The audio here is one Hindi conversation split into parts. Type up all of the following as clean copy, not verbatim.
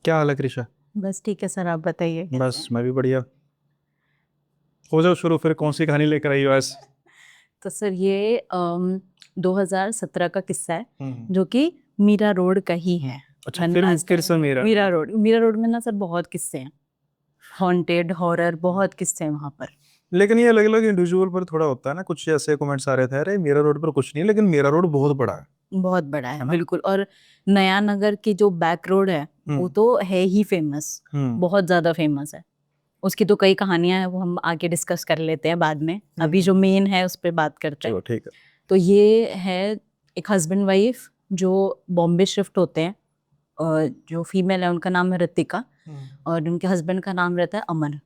क्या हाल है कृषा? बस ठीक है सर, आप बताइए कैसे बस हैं। मैं भी बढ़िया। हो जाओ शुरू, फिर कौन सी कहानी लेकर आई हो आज? तो सर ये 2017 का किस्सा है हम्म। जो कि मीरा रोड का ही है। अच्छा, फिर वनराज से मेरा। मीरा रोड में ना सर बहुत किस्से हैं। हॉन्टेड हॉरर बहुत किस्से हैं वहां पर। लेकिन ये अलग अलग इंडिविजुअल पर थोड़ा होता है ना, कुछ ऐसे कमेंट्स आ रहे थे, अरे मेरा रोड पर कुछ नहीं है, लेकिन मेरा रोड बहुत बड़ा बहुत बड़ा है है ना? बिल्कुल। और नया नगर की जो बैक रोड है वो हम्म। तो है ही फेमस। हम्म। बहुत ज्यादा फेमस है। उसकी तो कई कहानियां हैं, वो हम आगे डिस्कस कर लेते हैं बाद में। अभी हम्म। जो मेन है उस पर बात करते हैं। चलो ठीक है। तो ये है एक हस्बैंड वाइफ जो बॉम्बे शिफ्ट होते हैं। और जो फीमेल है उनका नाम है ऋतिका। हम्म। और उनके हस्बैंड का नाम रहता है अमन।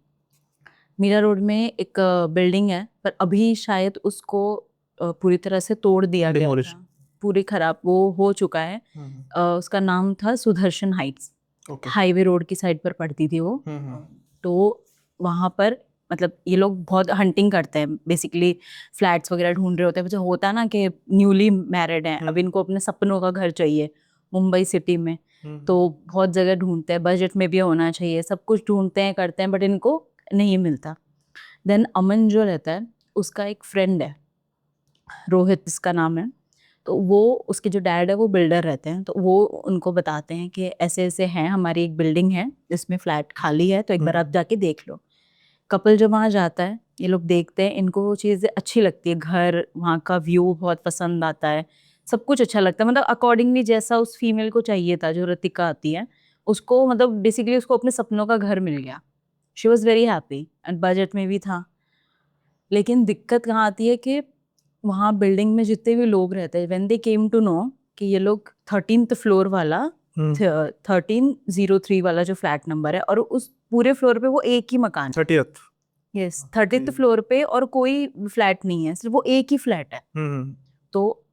मीरा रोड में एक बिल्डिंग है पर अभी शायद उसको पूरी तरह से तोड़ दिया गया डिमोलिश। था। पूरी खराब वो हो चुका है। हम्म। उसका नाम था Sudarshan Heights. Okay. Highway road की साइड पर पड़ती थी वो। हम्म। तो वहां पर मतलब ये लोग बहुत हंटिंग करते हैं बेसिकली। फ्लैट्स वगैरह ढूंढ रहे होते हैं, जो होता है ना कि न्यूली मैरिड हैं, अब हम्म। इनको अपने सपनों का घर चाहिए मुंबई सिटी में। हम्म। तो बहुत जगह ढूंढते हैं, बजट में भी होना चाहिए, सब कुछ ढूंढते हैं करते हैं बट इनको नहीं मिलता। देन अमन जो रहता है उसका एक फ्रेंड है, रोहित इसका नाम है। तो वो उसके जो डैड है वो बिल्डर रहते हैं, तो वो उनको बताते हैं कि ऐसे ऐसे हैं, हमारी एक बिल्डिंग है जिसमें फ्लैट खाली है, तो एक बार आप जाके देख लो। कपल जब वहाँ जाता है, ये लोग देखते हैं, इनको वो चीज़ें अच्छी लगती है, घर वहाँ का व्यू बहुत पसंद आता है। सब कुछ अच्छा लगता है, मतलब अकॉर्डिंगली जैसा उस फीमेल को चाहिए था जो ऋतिका आती है उसको, मतलब बेसिकली उसको अपने सपनों का घर मिल गया। She was very happy and budget में भी था। लेकिन दिक्कत कहाँ आती है कि वहाँ बिल्डिंग में जितने भी लोग रहते हैं, when they came to know कि ये लोग 13th फ्लोर वाला, हम्म। 1303 वाला जो फ्लैट नंबर है, और उस पूरे फ्लोर पे वो एक ही मकान है। 30th। यस, 30th फ्लोर पे और कोई फ्लैट नहीं है, सिर्फ वो एक ही फ्लैट है। हम्म। तो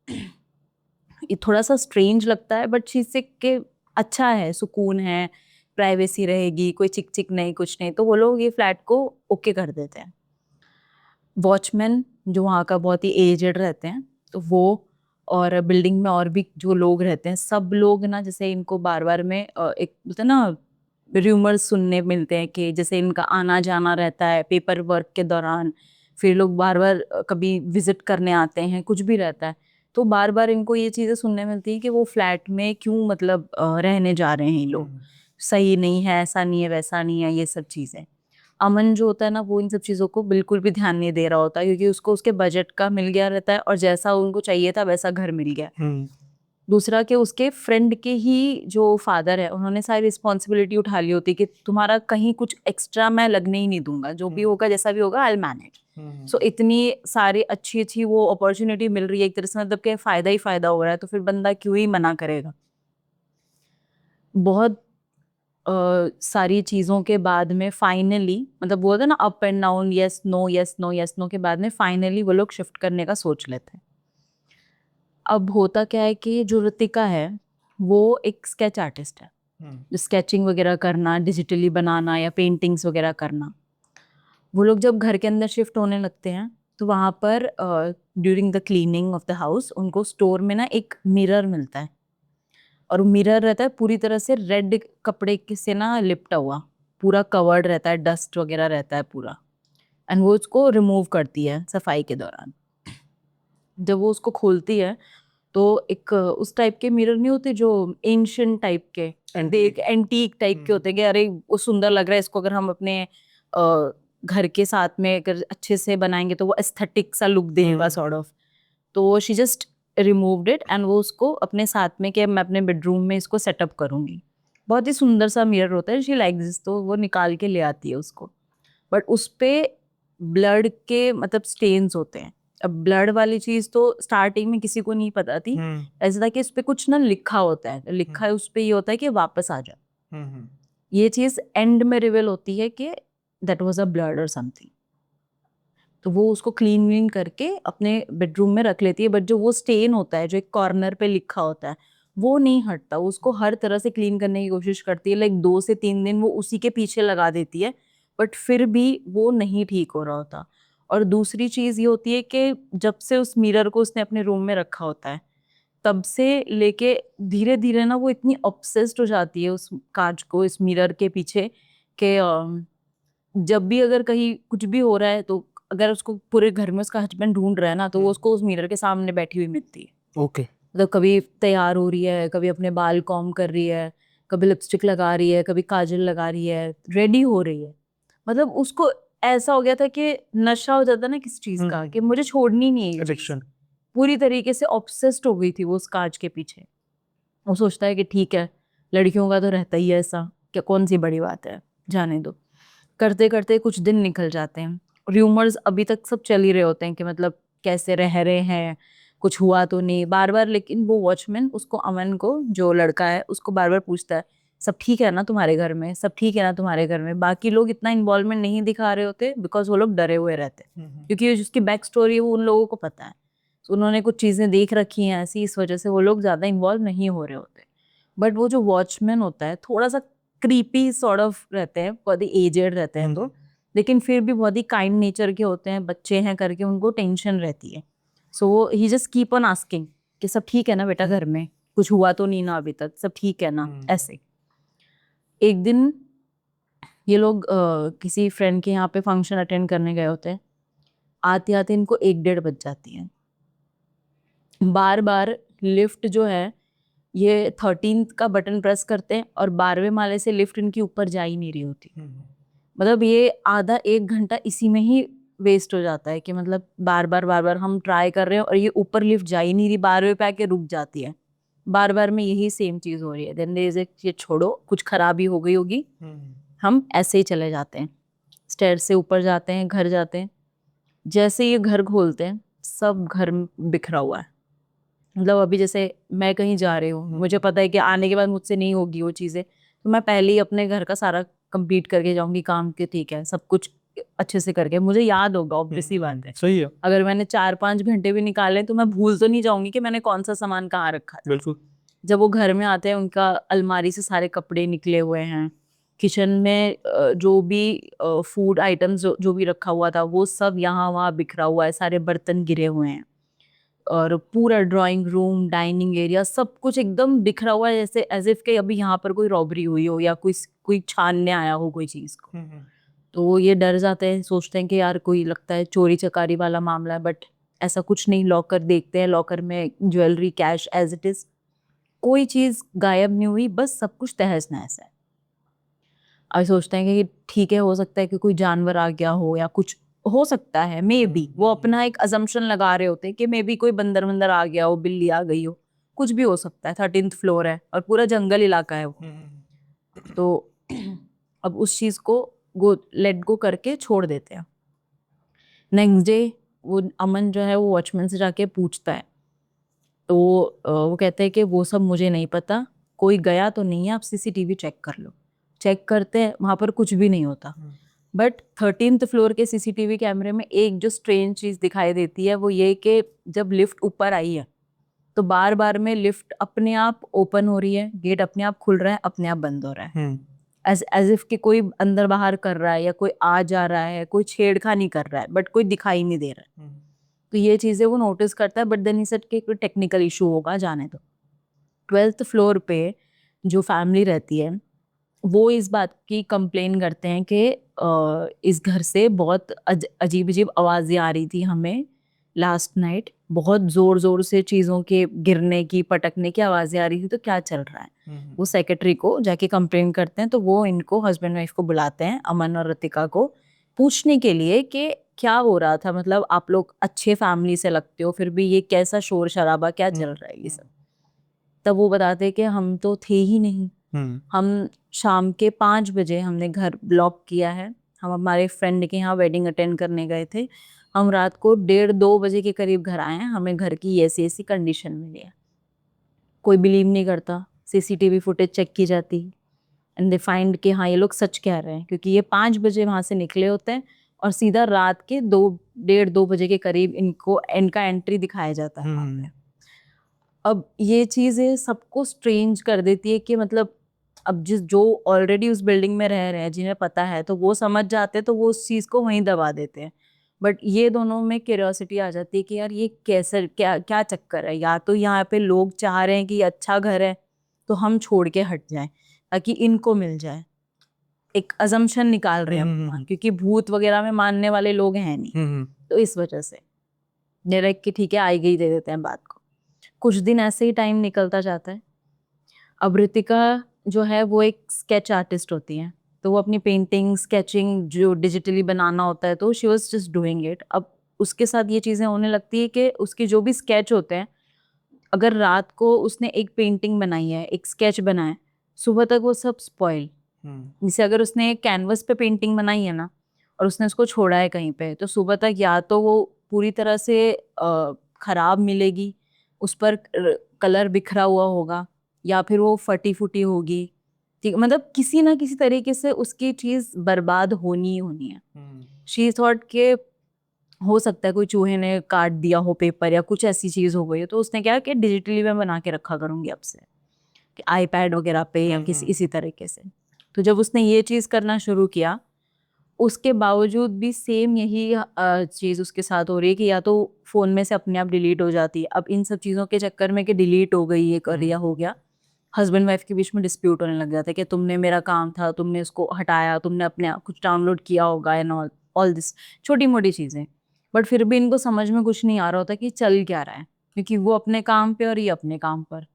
ये थोड़ा सा स्ट्रेंज लगता है बट चीज से के अच्छा है, सुकून है, प्राइवेसी रहेगी, कोई चिक चिक नहीं, कुछ नहीं, तो वो लोग ये फ्लैट को ओके कर देते हैं। वॉचमैन जो वहाँ का बहुत ही एजेड रहते हैं, तो वो और बिल्डिंग में और भी जो लोग रहते हैं, सब लोग ना जैसे इनको बार बार में एक बोलते हैं ना, र्यूमर्स सुनने मिलते हैं कि जैसे इनका आना जाना रहता है पेपर वर्क के दौरान, फिर लोग बार बार कभी विजिट करने आते हैं, कुछ भी रहता है। तो बार बार इनको ये चीजें सुनने मिलती है कि वो फ्लैट में क्यों मतलब रहने जा रहे हैं ये लोग, हम्म। सही नहीं है, ऐसा नहीं है, वैसा नहीं है, ये सब चीजें। अमन जो होता है ना वो इन सब चीजों को बिल्कुल भी ध्यान नहीं दे रहा होता, क्योंकि उसको उसके बजट का मिल गया रहता है और जैसा उनको चाहिए था वैसा घर मिल गया। हम्म। दूसरा कि उसके फ्रेंड के ही जो फादर है उन्होंने सारी रिस्पॉन्सिबिलिटी उठा ली होती कि तुम्हारा कहीं कुछ एक्स्ट्रा मैं लगने ही नहीं दूंगा, जो भी होगा जैसा भी होगा आई विल मैनेज। हम्म। सो इतनी सारी अच्छी अच्छी वो अपॉर्चुनिटी मिल रही है एक तरह से, मतलब कि फायदा ही फायदा हो रहा है, तो फिर बंदा क्यों ही मना करेगा। बहुत सारी चीजों के बाद में फाइनली, मतलब वो होता है ना up and down, yes no yes no yes no, के बाद में फाइनली वो लोग शिफ्ट करने का सोच लेते हैं। अब होता क्या है कि जो ऋतिका है वो एक स्केच आर्टिस्ट है, हम्म। जो स्केचिंग वगैरह करना, डिजिटली बनाना या पेंटिंग्स वगैरह करना। वो लोग जब घर के अंदर शिफ्ट होने लगते हैं तो वहां पर during the cleaning of the house उनको स्टोर में ना एक मिरर मिलता है। और मिरर रहता है पूरी तरह से रेड कपड़े से ना लिपटा हुआ, पूरा कवर्ड रहता है, डस्ट वगैरह रहता है पूरा। एंड वो उसको रिमूव करती है सफाई के दौरान। जब वो उसको खोलती है तो एक उस टाइप के मिरर नहीं होते जो एंशियंट टाइप के, देख एंटीक टाइप के होते हैं कि अरे वो सुंदर लग रहा है, इसको अगर हम अपने घर के साथ में अगर अच्छे से बनाएंगे तो वो एस्थेटिक सा लुक देगा सॉर्ट ऑफ। तो she just removed it and वो उसको अपने साथ में कि मैं अपने बेडरूम में इसको सेटअप करूंगी। बहुत ही सुंदर सा मिरर होता है, शी लाइक दिस, तो वो निकाल के ले आती है उसको। बट उस पे ब्लड के मतलब स्टेन्स होते हैं। अब ब्लड वाली चीज तो स्टार्टिंग में किसी को नहीं पता थी। हम्म। ऐसा था कि इस पे कुछ ना लिखा होता है, लिखा है उस पे ये होता है कि वापस आ जा। हम्म। ये चीज एंड में रिवील होती है कि दैट वाज अ ब्लड और समथिंग। तो वो उसको क्लीन व्लीन करके अपने बेडरूम में रख लेती है, बट जो वो स्टेन होता है जो एक कॉर्नर पे लिखा होता है वो नहीं हटता। उसको हर तरह से क्लीन करने की कोशिश करती है, लाइक 2 से 3 दिन वो उसी के पीछे लगा देती है, बट फिर भी वो नहीं ठीक हो रहा होता। और दूसरी चीज ये होती है कि जब से उस मिरर को उसने अपने रूम में रखा होता है तब से लेके धीरे धीरे ना वो इतनी ऑब्सेस्ड हो जाती है उस कांच को, इस मिरर के पीछे, कि जब भी अगर कहीं कुछ भी हो रहा है तो अगर उसको पूरे घर में उसका हस्बैंड ढूंढ रहा है ना, तो वो उसको उस मिरर के सामने बैठी हुई मिलती है। ओके। मतलब कभी तैयार हो रही है, कभी अपने बाल कॉम्ब कर रही है, कभी लिपस्टिक लगा रही है, कभी काजल लगा रही है, रेडी हो रही है। मतलब उसको ऐसा हो गया था कि नशा हो जाता ना किस चीज का, कि मुझे छोड़नी नहीं है ये चीज। एडिक्शन। पूरी तरीके से ऑब्सेस्ड हो गई थी वो उस कांच के पीछे। वो सोचता है कि ठीक है, लड़कियों का तो रहता ही है ऐसा, क्या कौन सी बड़ी बात है, जाने दो। करते करते कुछ दिन निकल जाते हैं। र्यूमर्स अभी तक सब चल ही रहे होते हैं कि मतलब कैसे रह रहे हैं, कुछ हुआ तो नहीं, बार बार। लेकिन वो वॉचमैन उसको, अमन को, जो लड़का है उसको बार बार पूछता है, सब ठीक है ना तुम्हारे घर में, सब ठीक है ना तुम्हारे घर में। बाकी लोग इतना इन्वॉल्वमेंट नहीं दिखा रहे होते, बिकॉज वो लोग डरे हुए रहते हैं, क्योंकि ये जिसकी बैक स्टोरी है वो उन लोगों को पता है। तो उन्होंने कुछ चीजें देख रखी हैं ऐसी, इस वजह से वो लोग ज्यादा इन्वॉल्व नहीं हो रहे होते। बट वो जो वॉचमैन होता है थोड़ा सा क्रीपी सॉर्ट ऑफ रहते हैं, बहुत ही एजेड रहते हैं तो, लेकिन फिर भी बहुत ही काइंड नेचर के होते हैं, बच्चे हैं करके उनको टेंशन रहती है। सो ही जस्ट कीप ऑन आस्किंग कि सब ठीक है ना बेटा, घर में कुछ हुआ तो नहीं ना अभी तक, सब ठीक है ना, ऐसे। एक दिन ये लोग किसी फ्रेंड के यहाँ पे फंक्शन अटेंड करने गए होते हैं। आते आते इनको 1-1:30 बज जाती है। बार बार लिफ्ट जो है, ये 13th का बटन प्रेस करते हैं और 12वें माले से लिफ्ट इनकी ऊपर जा ही नहीं रही होती। मतलब ये आधा 1 घंटा इसी में ही वेस्ट हो जाता है कि मतलब बार बार हम ट्राई कर रहे हैं और ये ऊपर लिफ्ट जा ही नहीं रही, 12वें पे आके रुक जाती है। बार बार में यही सेम चीज हो रही है। देन देयर इज ये छोड़ो, कुछ खराबी हो गई होगी, हम ऐसे ही चले जाते हैं। स्टेयर से ऊपर जाते हैं, घर जाते हैं। जैसे ये घर खोलते हैं, सब घर बिखरा हुआ है। मतलब अभी जैसे मैं कहीं जा रही हूँ, मुझे पता है कि आने के बाद मुझसे नहीं होगी वो चीजें, तो मैं पहले ही अपने घर का सारा कंप्लीट करके जाऊंगी काम, के ठीक है सब कुछ अच्छे से करके, मुझे याद होगा, ऑब्वियसली बात है। सही है। अगर मैंने 4-5 घंटे भी निकाले तो मैं भूल तो नहीं जाऊंगी कि मैंने कौन सा सामान कहाँ रखा था। बिल्कुल। जब वो घर में आते हैं, उनका अलमारी से सारे कपड़े निकले हुए हैं। किचन में जो भी फूड आइटम्स जो भी रखा हुआ था वो सब यहाँ वहाँ बिखरा हुआ है, सारे बर्तन गिरे हुए हैं। और पूरा ड्राइंग रूम, डाइनिंग एरिया, सब कुछ एकदम बिखरा हुआ है, जैसे एज इफ के अभी यहाँ पर कोई रॉबरी हुई हो या कोई छानने आया हो कोई चीज को। तो वो ये डर जाते हैं, सोचते हैं कि यार कोई लगता है चोरी चकारी वाला मामला है, बट ऐसा कुछ नहीं। लॉकर देखते हैं, लॉकर में jewellery, cash as it is, कोई चीज गायब नहीं हुई, बस सब कुछ तहस नहस है। अब सोचते हैं कि ठीक है, हो सकता है कि कोई जानवर आ गया हो या कुछ हो सकता है, मे बी वो अपना एक अजम्पशन लगा रहे होते हैं कि मे बी कोई बंदर वंदर आ गया हो, बिल्ली आ गई हो, कुछ भी हो सकता है। 13th फ्लोर है और पूरा जंगल इलाका है वो। तो अब उस चीज को गो लेट गो करके छोड़ देते हैं। नेक्स्ट डे वो अमन जो है वो वॉचमैन से जाके पूछता है, तो वो कहते हैं कि वो सब मुझे नहीं पता, कोई गया तो नहीं है, आप सीसीटीवी चेक कर लो। चेक करते हैं, वहां पर कुछ भी नहीं होता। बट 13th फ्लोर के सीसीटीवी कैमरे में एक जो स्ट्रेंज चीज दिखाई देती है वो ये कि जब लिफ्ट ऊपर आई है तो बार बार में लिफ्ट अपने आप ओपन हो रही है, गेट अपने आप खुल रहा है, अपने आप बंद हो रहा है, एज इफ कि कोई अंदर बाहर कर रहा है या कोई आ जा रहा है, कोई छेड़खानी कर रहा है, बट कोई दिखाई नहीं दे रहा है। तो ये चीजें वो नोटिस करता है, बट देन ही सेड कि कोई टेक्निकल इशू होगा, जाने दो। 12th फ्लोर पे जो फैमिली रहती है वो इस बात की कंप्लेन करते हैं कि इस घर से बहुत अजीब अजीब आवाजें आ रही थी हमें लास्ट नाइट, बहुत जोर जोर से चीजों के गिरने की, पटकने की आवाजें आ रही थी, तो क्या चल रहा है। वो सेक्रेटरी को जाके कंप्लेन करते हैं, तो वो इनको, हस्बैंड वाइफ को बुलाते हैं, अमन और रतिका को, पूछने के लिए कि क्या हो रहा था, मतलब आप लोग अच्छे फैमिली से लगते हो, फिर भी ये कैसा शोर शराबा, क्या चल रहा है ये सब। तब वो बताते हैं कि हम तो थे ही नहीं, हम शाम के 5 बजे हमने घर ब्लॉक किया है, हम हमारे फ्रेंड के यहाँ वेडिंग अटेंड करने गए थे, हम रात को 1:30-2 बजे के करीब घर आए हैं, हमें घर की ऐसी ऐसी कंडीशन मिली है। कोई बिलीव नहीं करता, सीसीटीवी फुटेज चेक की जाती एंड दे फाइंड कि हाँ ये लोग सच कह रहे हैं, क्योंकि ये 5 बजे वहां से निकले होते हैं और सीधा रात के 1:30-2 बजे के करीब इनका एंट्री दिखाया जाता है वहाँ पे। अब ये चीजें सबको स्ट्रेंज कर देती है कि मतलब अब जो ऑलरेडी उस बिल्डिंग में रह रहे हैं, जिन्हें पता है, तो वो समझ जाते हैं, तो वो उस चीज को वहीं दबा देते हैं। बट ये दोनों में क्यूरियोसिटी आ जाती है कि यार ये कैसे, क्या क्या चक्कर है, या तो यहाँ पे लोग चाह रहे हैं कि ये अच्छा घर है तो हम छोड़ के हट जाएं ताकि इनको मिल जाए, एक अजम्पशन निकाल रहे हैं भगवान, क्योंकि भूत वगैरह में मानने वाले लोग हैं नहीं, तो इस वजह से डायरेक्ट कि ठीक है आई गई दे देते हैं बात को। कुछ दिन ऐसे ही टाइम निकलता जाता है। अब ऋतिका जो है वो एक स्केच आर्टिस्ट होती है, तो वो अपनी पेंटिंग स्केचिंग जो डिजिटली बनाना होता है तो she was just doing it. अब उसके साथ ये चीज़ें होने लगती है कि उसके जो भी स्केच होते हैं, अगर रात को उसने एक पेंटिंग बनाई है, एक स्केच बनाया है, सुबह तक वो सब स्पॉइल। जैसे अगर उसने एक कैनवस पे पेंटिंग बनाई है ना और उसने उसको छोड़ा है कहीं पे, तो सुबह तक या तो वो पूरी तरह से खराब मिलेगी, उस पर कलर बिखरा हुआ होगा, या फिर वो फटी फूटी होगी। ठीक, मतलब किसी ना किसी तरीके से उसकी चीज बर्बाद होनी ही होनी है। शी थॉट के हो सकता है कोई चूहे ने काट दिया हो पेपर या कुछ ऐसी चीज हो गई है, तो उसने क्या कि डिजिटली मैं बना के रखा करूंगी अब से, कि आईपैड वगैरह पे या किसी इसी तरीके से। तो जब उसने ये चीज करना शुरू किया, उसके बावजूद भी सेम यही चीज उसके साथ हो रही है कि या तो फोन में से अपने आप डिलीट हो जाती है। अब इन सब चीजों के चक्कर में कि डिलीट हो गई, ये कर या हो गया, हस्बैंड वाइफ के बीच में डिस्प्यूट होने लग जाता है कि तुमने मेरा काम था, तुमने उसको हटाया, तुमने अपने आप कुछ डाउनलोड किया होगा एंड ऑल ऑल दिस, छोटी मोटी चीजें। बट फिर भी इनको समझ में कुछ नहीं आ रहा होता कि चल क्या रहा है, क्योंकि वो अपने काम पे और ये अपने काम पर।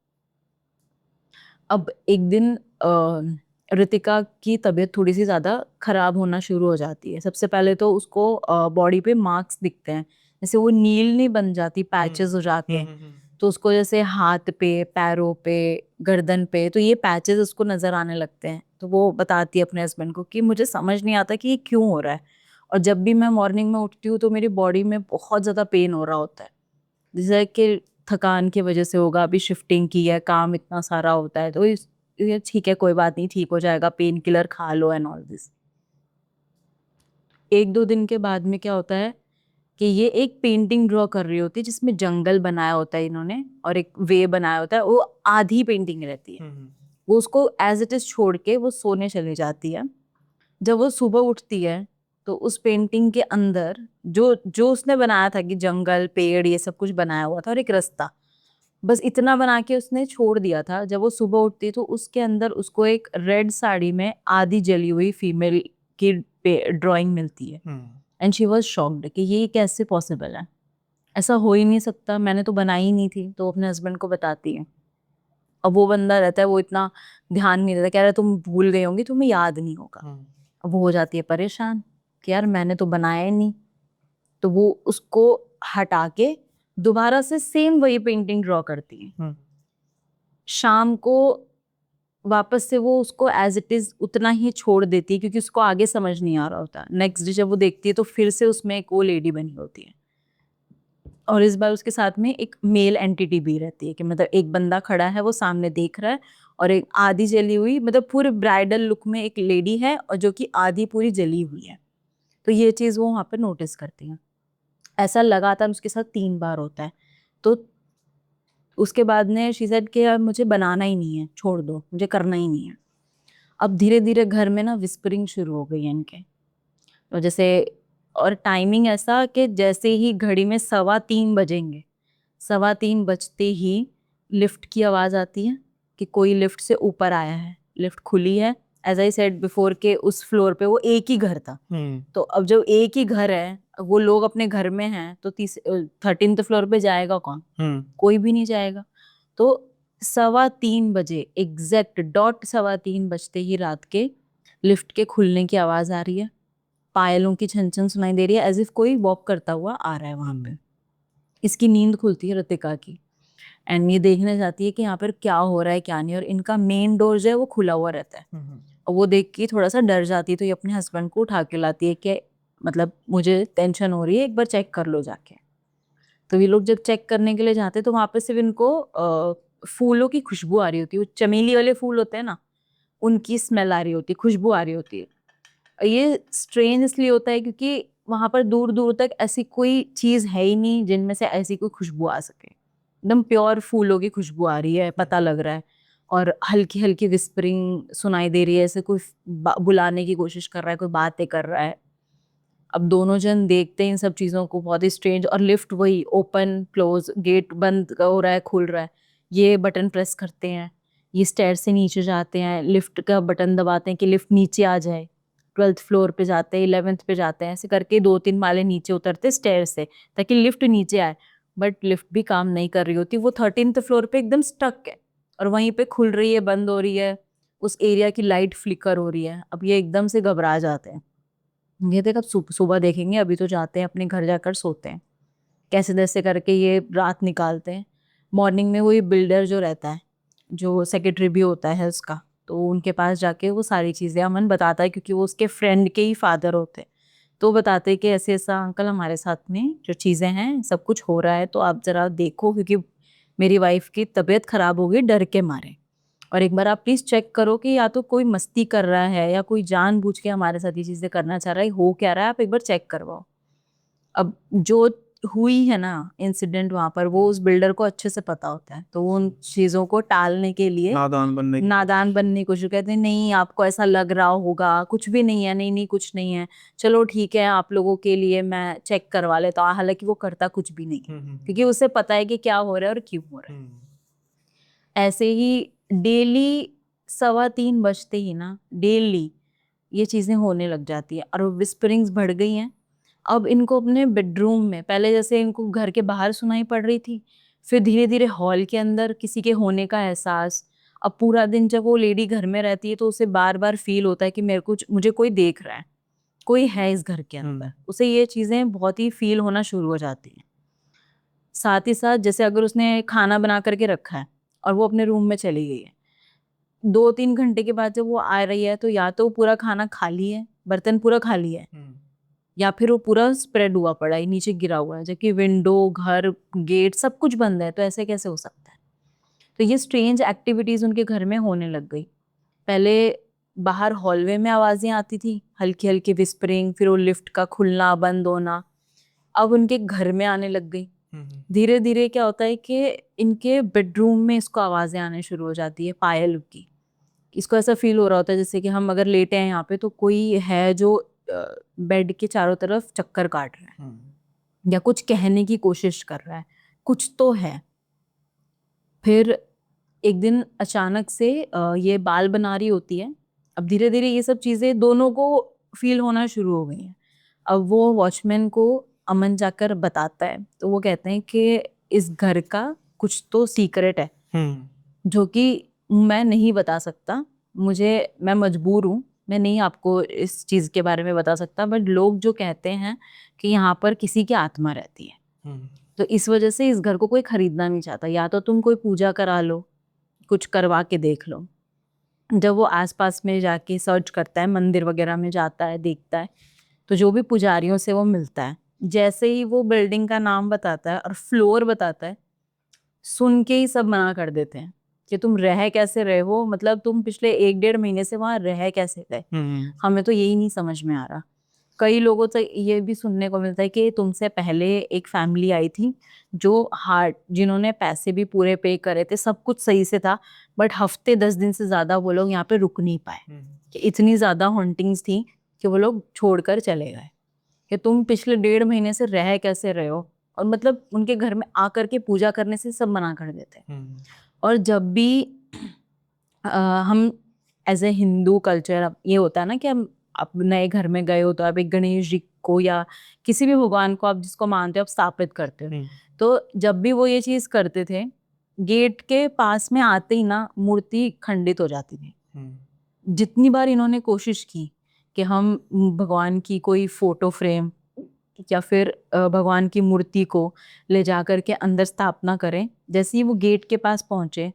अब एक दिन ऋतिका की तबीयत थोड़ी सी ज़्यादा खराब होना शुरू हो जाती है। सबसे पहले तो उसको बॉडी पे मार्क्स दिखते हैं, जैसे वो नील नहीं बन जाती, पैचेस हो जाते हैं। तो उसको जैसे हाथ पे, पैरों पे, गर्दन पे, तो ये पैचेस उसको नजर आने लगते हैं। तो वो बताती है अपने हस्बैंड को कि मुझे समझ नहीं आता कि ये क्यों हो रहा है, और जब भी मैं मॉर्निंग में उठती हूँ तो मेरी बॉडी में बहुत ज़्यादा पेन हो रहा होता है, जैसे कि थकान की वजह से होगा, अभी शिफ्टिंग की है, काम इतना सारा होता है, तो ये ठीक है, कोई बात नहीं, ठीक हो जाएगा, पेन किलर खा लो एंड ऑल दिस। एक दो दिन के बाद में क्या होता है कि ये एक पेंटिंग ड्रॉ कर रही होती है जिसमें जंगल बनाया होता है इन्होंने और एक वे बनाया होता है, वो आधी पेंटिंग रहती है। वो उसको एज इट इज छोड़ के वो सोने चली जाती है। जब वो सुबह उठती है तो उस पेंटिंग के अंदर जो जो उसने बनाया था कि जंगल, पेड़, ये सब कुछ बनाया हुआ था और एक रास्ता, बस इतना बना के उसने छोड़ दिया था। जब वो सुबह उठती तो उसके अंदर उसको एक रेड साड़ी में आधी जली हुई फीमेल की ड्राइंग मिलती है। एंड शी वाज शॉक्ड कि ये कैसे पॉसिबल है, ऐसा हो ही नहीं सकता, मैंने तो बनाई ही नहीं थी। तो अपने हस्बैंड को बताती है। अब वो बंदा रहता है, वो इतना ध्यान नहीं देता, कह रहा है तुम भूल गई होंगी, तुम्हें याद नहीं होगा। अब वो हो जाती है परेशान कि यार मैंने तो बनाया ही नहीं। तो वो उसको हटा के दोबारा से सेम वही पेंटिंग ड्रॉ करती है। शाम को वापस से वो उसको एज इट इज उतना ही छोड़ देती है, क्योंकि उसको आगे समझ नहीं आ रहा होता। नेक्स्ट डे जब वो देखती है तो फिर से उसमें एक वो लेडी बनी होती है, और इस बार उसके साथ में एक मेल एंटिटी भी रहती है, कि मतलब एक बंदा खड़ा है, वो सामने देख रहा है, और एक आधी जली हुई, मतलब पूरे ब्राइडल लुक में एक लेडी है और जो कि आधी पूरी जली हुई है। तो ये चीज़ वो वहाँ पे नोटिस करती हैं। ऐसा लगातार उसके साथ 3 बार होता है। तो उसके बाद में शी सेड कि यार मुझे बनाना ही नहीं है, छोड़ दो, मुझे करना ही नहीं है। अब धीरे धीरे घर में ना विस्परिंग शुरू हो गई है इनके, तो जैसे, और टाइमिंग ऐसा कि जैसे ही घड़ी में 3:15 बजेंगे, 3:15 बजते ही लिफ्ट की आवाज़ आती है कि कोई लिफ्ट से ऊपर आया है। लिफ्ट खुली है, एज आई सेड बिफोर के उस फ्लोर पे वो एक ही घर था। तो अब जब एक ही घर है, वो लोग अपने घर में हैं, तो 13th फ्लोर पे जाएगा कौन? कोई भी नहीं जाएगा। तो 3:15 बजे एग्जैक्ट डॉट 3:15 बजते ही रात के लिफ्ट के खुलने की आवाज आ रही है, पायलों की छन छन सुनाई दे रही है, एज इफ कोई वॉक करता हुआ आ रहा है वहां पे। इसकी नींद खुलती है ऋतिका की, एंड ये देखने जाती है कि यहाँ पर क्या हो रहा है क्या नहीं, और इनका मेन डोर जो है वो खुला हुआ रहता है। और वो देख के थोड़ा सा डर जाती है, तो ये अपने हस्बैंड को उठा के लाती है कि मतलब मुझे टेंशन हो रही है, एक बार चेक कर लो जाके। तो ये लोग जब चेक करने के लिए जाते हैं तो वहां पे सिर्फ इनको फूलों की खुशबू आ रही होती है, वो चमेली वाले फूल होते हैं ना, उनकी स्मेल आ रही होती है, खुशबू आ रही होती है। और ये स्ट्रेंज इसलिए होता है क्योंकि वहां पर दूर दूर तक ऐसी कोई चीज है ही नहीं जिनमें से ऐसी कोई खुशबू आ सके। एकदम प्योर फूलों की खुशबू आ रही है, पता लग रहा है। और हल्की हल्की विस्परिंग सुनाई दे रही है, ऐसे कोई बुलाने की कोशिश कर रहा है, कोई बातें कर रहा है। अब दोनों जन देखते हैं इन सब चीज़ों को, बहुत ही स्ट्रेंज। और लिफ्ट वही ओपन क्लोज, गेट बंद हो रहा है खुल रहा है, ये बटन प्रेस करते हैं, ये स्टेयर से नीचे जाते हैं, लिफ्ट का बटन दबाते हैं कि लिफ्ट नीचे आ जाए, 12th फ्लोर पे जाते हैं, 11th पे जाते हैं, ऐसे करके 2-3 माले नीचे उतरते स्टेयर से ताकि लिफ्ट नीचे आए। बट लिफ्ट भी काम नहीं कर रही होती, वो 13th फ्लोर पे एकदम स्टक है और वहीं पे खुल रही है, बंद हो रही है, उस एरिया की लाइट फ्लिकर हो रही है। अब ये एकदम से घबरा जाते हैं, ये देख अब सुबह देखेंगे, अभी तो जाते हैं अपने घर जाकर सोते हैं। कैसे तैसे करके ये रात निकालते हैं। मॉर्निंग में वही बिल्डर जो रहता है, जो सेक्रेटरी भी होता है उसका, तो उनके पास जाके वो सारी चीज़ें अमन बताता है, क्योंकि वो उसके फ्रेंड के ही फादर होते हैं। तो वो बताते हैं कि ऐसे ऐसा अंकल हमारे साथ में जो चीज़ें हैं सब कुछ हो रहा है, तो आप ज़रा देखो, क्योंकि मेरी वाइफ की तबीयत ख़राब हो गई डर के मारे, और एक बार आप प्लीज़ चेक करो कि या तो कोई मस्ती कर रहा है या कोई जानबूझ के हमारे साथ ये चीज़ें करना चाह रहा है, हो क्या रहा है, आप एक बार चेक करवाओ। अब जो हुई है ना इंसिडेंट वहाँ पर, वो उस बिल्डर को अच्छे से पता होता है, तो वो उन चीज़ों को टालने के लिए नादान बनने की कोशिश कहते हैं, नहीं आपको ऐसा लग रहा होगा, कुछ भी नहीं है, नहीं नहीं कुछ नहीं है, चलो ठीक है आप लोगों के लिए मैं चेक करवा लेता हूँ। हालांकि वो करता कुछ भी नहीं है, क्योंकि उसे पता है कि क्या हो रहा है और क्यों हो रहा है। ऐसे ही डेली 2:15 बजते ही ना, डेली ये चीज़ें होने लग जाती है और विस्परिंग्स बढ़ गई हैं। अब इनको अपने बेडरूम में, पहले जैसे इनको घर के बाहर सुनाई पड़ रही थी, फिर धीरे धीरे हॉल के अंदर किसी के होने का एहसास। अब पूरा दिन जब वो लेडी घर में रहती है तो उसे बार बार फील होता है कि मुझे कोई देख रहा है, कोई है इस घर के अंदर। उसे ये चीज़ें बहुत ही फील होना शुरू हो जाती हैं। साथ ही साथ जैसे अगर उसने खाना बना करके रखा है और वो अपने रूम में चली गई है, 2-3 घंटे के बाद जब वो आ रही है तो या तो वो पूरा खाना खाली है, बर्तन पूरा खाली है, या फिर वो पूरा स्प्रेड हुआ पड़ा है, नीचे गिरा हुआ है, जबकि विंडो, घर, गेट सब कुछ बंद है। तो ऐसे कैसे हो सकता है? तो ये स्ट्रेंज एक्टिविटीज उनके घर में होने लग गई। पहले बाहर हॉलवे में आवाजें आती थी, हल्की हल्की विस्परिंग, फिर वो लिफ्ट का खुलना बंद होना, अब उनके घर में आने लग गई। धीरे धीरे क्या होता है कि इनके बेडरूम में इसको आवाजें आने शुरू हो जाती है, पायल की। इसको ऐसा फील हो रहा होता है जैसे कि हम अगर लेटे हैं यहाँ पे तो कोई है जो बेड के चारों तरफ चक्कर काट रहा है या कुछ कहने की कोशिश कर रहा है, कुछ तो है। फिर एक दिन अचानक से ये बाल बना रही होती है। अब धीरे धीरे ये सब चीज़ें दोनों को फील होना शुरू हो गई हैं। अब वो वॉचमैन को अमन जाकर बताता है, तो वो कहते हैं कि इस घर का कुछ तो सीक्रेट है जो कि मैं नहीं बता सकता, मैं मजबूर हूँ, मैं नहीं आपको इस चीज़ के बारे में बता सकता, बट लोग जो कहते हैं कि यहाँ पर किसी की आत्मा रहती है, तो इस वजह से इस घर को कोई खरीदना नहीं चाहता। या तो तुम कोई पूजा करा लो, कुछ करवा के देख लो। जब वो आसपास में जाके सर्च करता है, मंदिर वगैरह में जाता है, देखता है, तो जो भी पुजारियों से वो मिलता है, जैसे ही वो बिल्डिंग का नाम बताता है और फ्लोर बताता है, सुन के ही सब मना कर देते हैं कि तुम रह कैसे रहे हो, मतलब तुम पिछले 1-1.5 महीने से वहां रह कैसे गए, हमें तो यही नहीं समझ में आ रहा। कई लोगों से ये भी सुनने को मिलता है कि तुमसे पहले एक फैमिली आई थी जो जिन्होंने पैसे भी पूरे पे करे थे, सब कुछ सही से था, बट हफ्ते 10 दिन से ज्यादा वो लोग यहाँ पे रुक नहीं पाए, कि इतनी ज्यादा हॉन्टिंग्स थी कि वो लोग छोड़कर चले गए। कि तुम पिछले 1.5 महीने से रह कैसे रहे हो, और मतलब उनके घर में आकर के पूजा करने से सब मना कर देते। और जब भी हम एज ए हिंदू कल्चर, ये होता है ना कि हम आप नए घर में गए हो तो आप एक गणेश जी को या किसी भी भगवान को आप जिसको मानते हो आप स्थापित करते हो। तो जब भी वो ये चीज करते थे, गेट के पास में आते ही ना मूर्ति खंडित हो जाती थी। जितनी बार इन्होंने कोशिश की कि हम भगवान की कोई फोटो फ्रेम या फिर भगवान की मूर्ति को ले जा करके अंदर स्थापना करें, जैसे ही वो गेट के पास पहुंचे,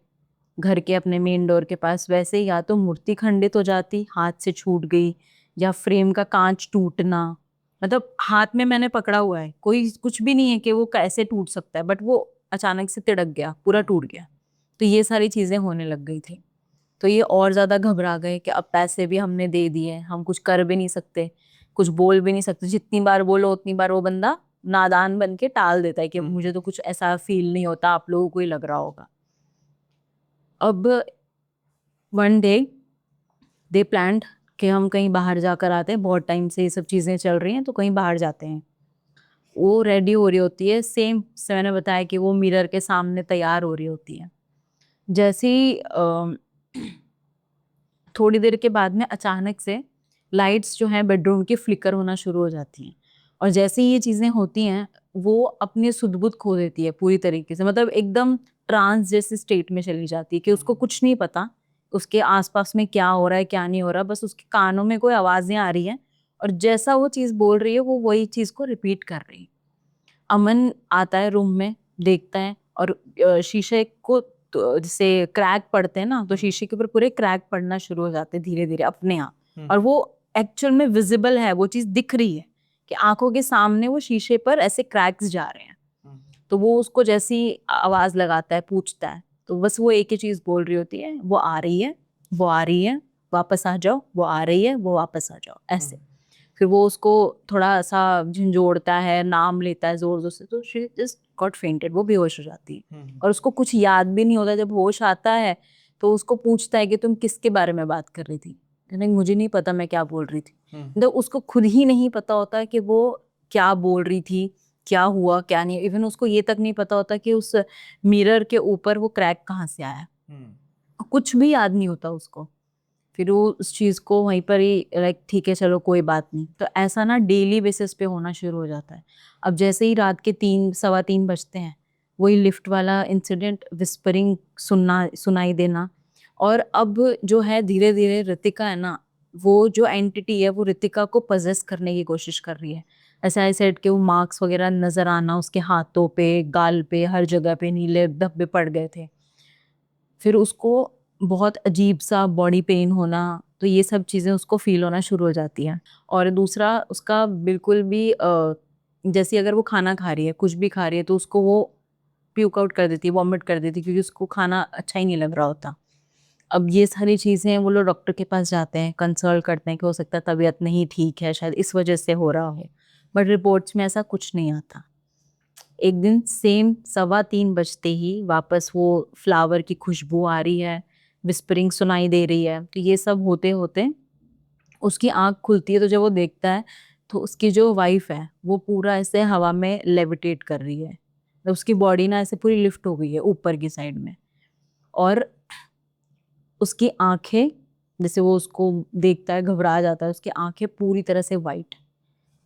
घर के अपने मेन डोर के पास, वैसे ही या तो मूर्ति खंडित हो जाती, हाथ से छूट गई, या फ्रेम का कांच टूटना। मतलब हाथ में मैंने पकड़ा हुआ है, कोई कुछ भी नहीं है कि वो कैसे टूट सकता है, बट वो अचानक से तिड़क गया, पूरा टूट गया। तो ये सारी चीजें होने लग गई थी। तो ये और ज्यादा घबरा गए कि अब पैसे भी हमने दे दिए, हम कुछ कर भी नहीं सकते, कुछ बोल भी नहीं सकते, जितनी बार बोलो उतनी बार वो बंदा नादान बन के टाल देता है कि मुझे तो कुछ ऐसा फील नहीं होता, आप लोगों को ही लग रहा होगा। अब वन डे दे प्लान्ड कि हम कहीं बाहर जाकर आते हैं, बहुत टाइम से ये सब चीज़ें चल रही हैं तो कहीं बाहर जाते हैं, वो रेडी हो रही होती है, सेम से मैंने बताया कि वो मिरर के सामने तैयार हो रही होती है। जैसे ही थोड़ी देर के बाद में अचानक से लाइट्स जो हैं बेडरूम की फ्लिकर होना शुरू हो जाती हैं, और जैसे ही ये चीज़ें होती हैं वो अपनी सुध-बुध खो देती है पूरी तरीके से, मतलब एकदम ट्रांस जैसी स्टेट में चली जाती है कि उसको कुछ नहीं पता उसके आसपास में क्या हो रहा है क्या नहीं हो रहा, बस उसके कानों में कोई आवाज़ें आ रही हैं और जैसा वो चीज़ बोल रही है वो वही चीज़ को रिपीट कर रही है। अमन आता है रूम में, देखता है और शीशे को जैसे क्रैक पड़ते हैं ना, तो शीशे के ऊपर पूरे क्रैक पड़ना शुरू हो जाते हैं धीरे-धीरे अपने आप, और वो एक्चुअल में विजिबल है, वो चीज़ दिख रही है कि आँखों के सामने वो शीशे पर ऐसे क्रैक्स जा रहे हैं। तो वो उसको जैसी आवाज़ लगाता है, पूछता है, तो बस वो एक ही चीज़ बोल रही होती है, वो आ रही है, वो आ रही है, वापस आ जाओ, वो आ रही है, वो वापस आ जाओ, ऐसे। फिर वो उसको थोड़ा-सा झंझोड़ता है, नाम लेता है ज़ोर-ज़ोर से, तो शी जस्ट गॉट फेंटेड, वो बेहोश हो जाती है। और उसको कुछ याद भी नहीं होता, जब होश आता है, तो उसको पूछता है कि तुम किसके बारे में बात कर रही थी? कहने लगी, मुझे नहीं पता मैं क्या बोल रही थी। मतलब उसको खुद ही नहीं पता होता कि वो क्या बोल रही थी, क्या हुआ, क्या नहीं। इवन उसको ये तक नहीं पता होता कि उस मिरर के ऊपर वो क्रैक कहाँ से आया। कुछ भी याद नहीं होता उसको। फिर वो उस चीज़ को वहीं पर ही लाइक ठीक है चलो कोई बात नहीं। तो ऐसा ना डेली बेसिस पे होना शुरू हो जाता है। अब जैसे ही रात के 3 सवा 3 बजते हैं, वही लिफ्ट वाला इंसिडेंट, विस्परिंग सुनाई देना, और अब जो है धीरे-धीरे ऋतिका है ना, वो जो एंटिटी है वो ऋतिका को पजेस करने की कोशिश कर रही है। ऐसे आई सेड कि वो मार्क्स वगैरह नज़र आना उसके हाथों पे, गाल पे, हर जगह पे नीले धब्बे पड़ गए थे। फिर उसको बहुत अजीब-सा बॉडी पेन होना, तो ये सब चीज़ें उसको फ़ील होना शुरू हो जाती हैं। और दूसरा उसका बिल्कुल भी जैसे अगर वो खाना खा रही है, कुछ भी खा रही है, तो उसको वो प्यूक आउट कर देती है, वॉमिट कर देती है, क्योंकि उसको खाना अच्छा ही नहीं लग रहा होता। अब ये सारी चीज़ें वो लोग डॉक्टर के पास जाते हैं, कंसल्ट करते हैं कि हो सकता है तबीयत नहीं ठीक है, शायद इस वजह से हो रहा हो। बट रिपोर्ट्स में ऐसा कुछ नहीं आता। एक दिन सेम सवा 3 बजते ही वापस वो फ्लावर की खुशबू आ रही है, विस्परिंग सुनाई दे रही है। तो ये सब होते-होते उसकी आँख खुलती है, तो जब वो देखता है तो उसकी जो वाइफ़ है वो पूरा ऐसे हवा में लेविटेट कर रही है। तो उसकी बॉडी ना ऐसे पूरी लिफ्ट हो गई है ऊपर की साइड में, और उसकी आँखें, जैसे वो उसको देखता है घबरा जाता है, उसकी आँखें पूरी तरह से वाइट,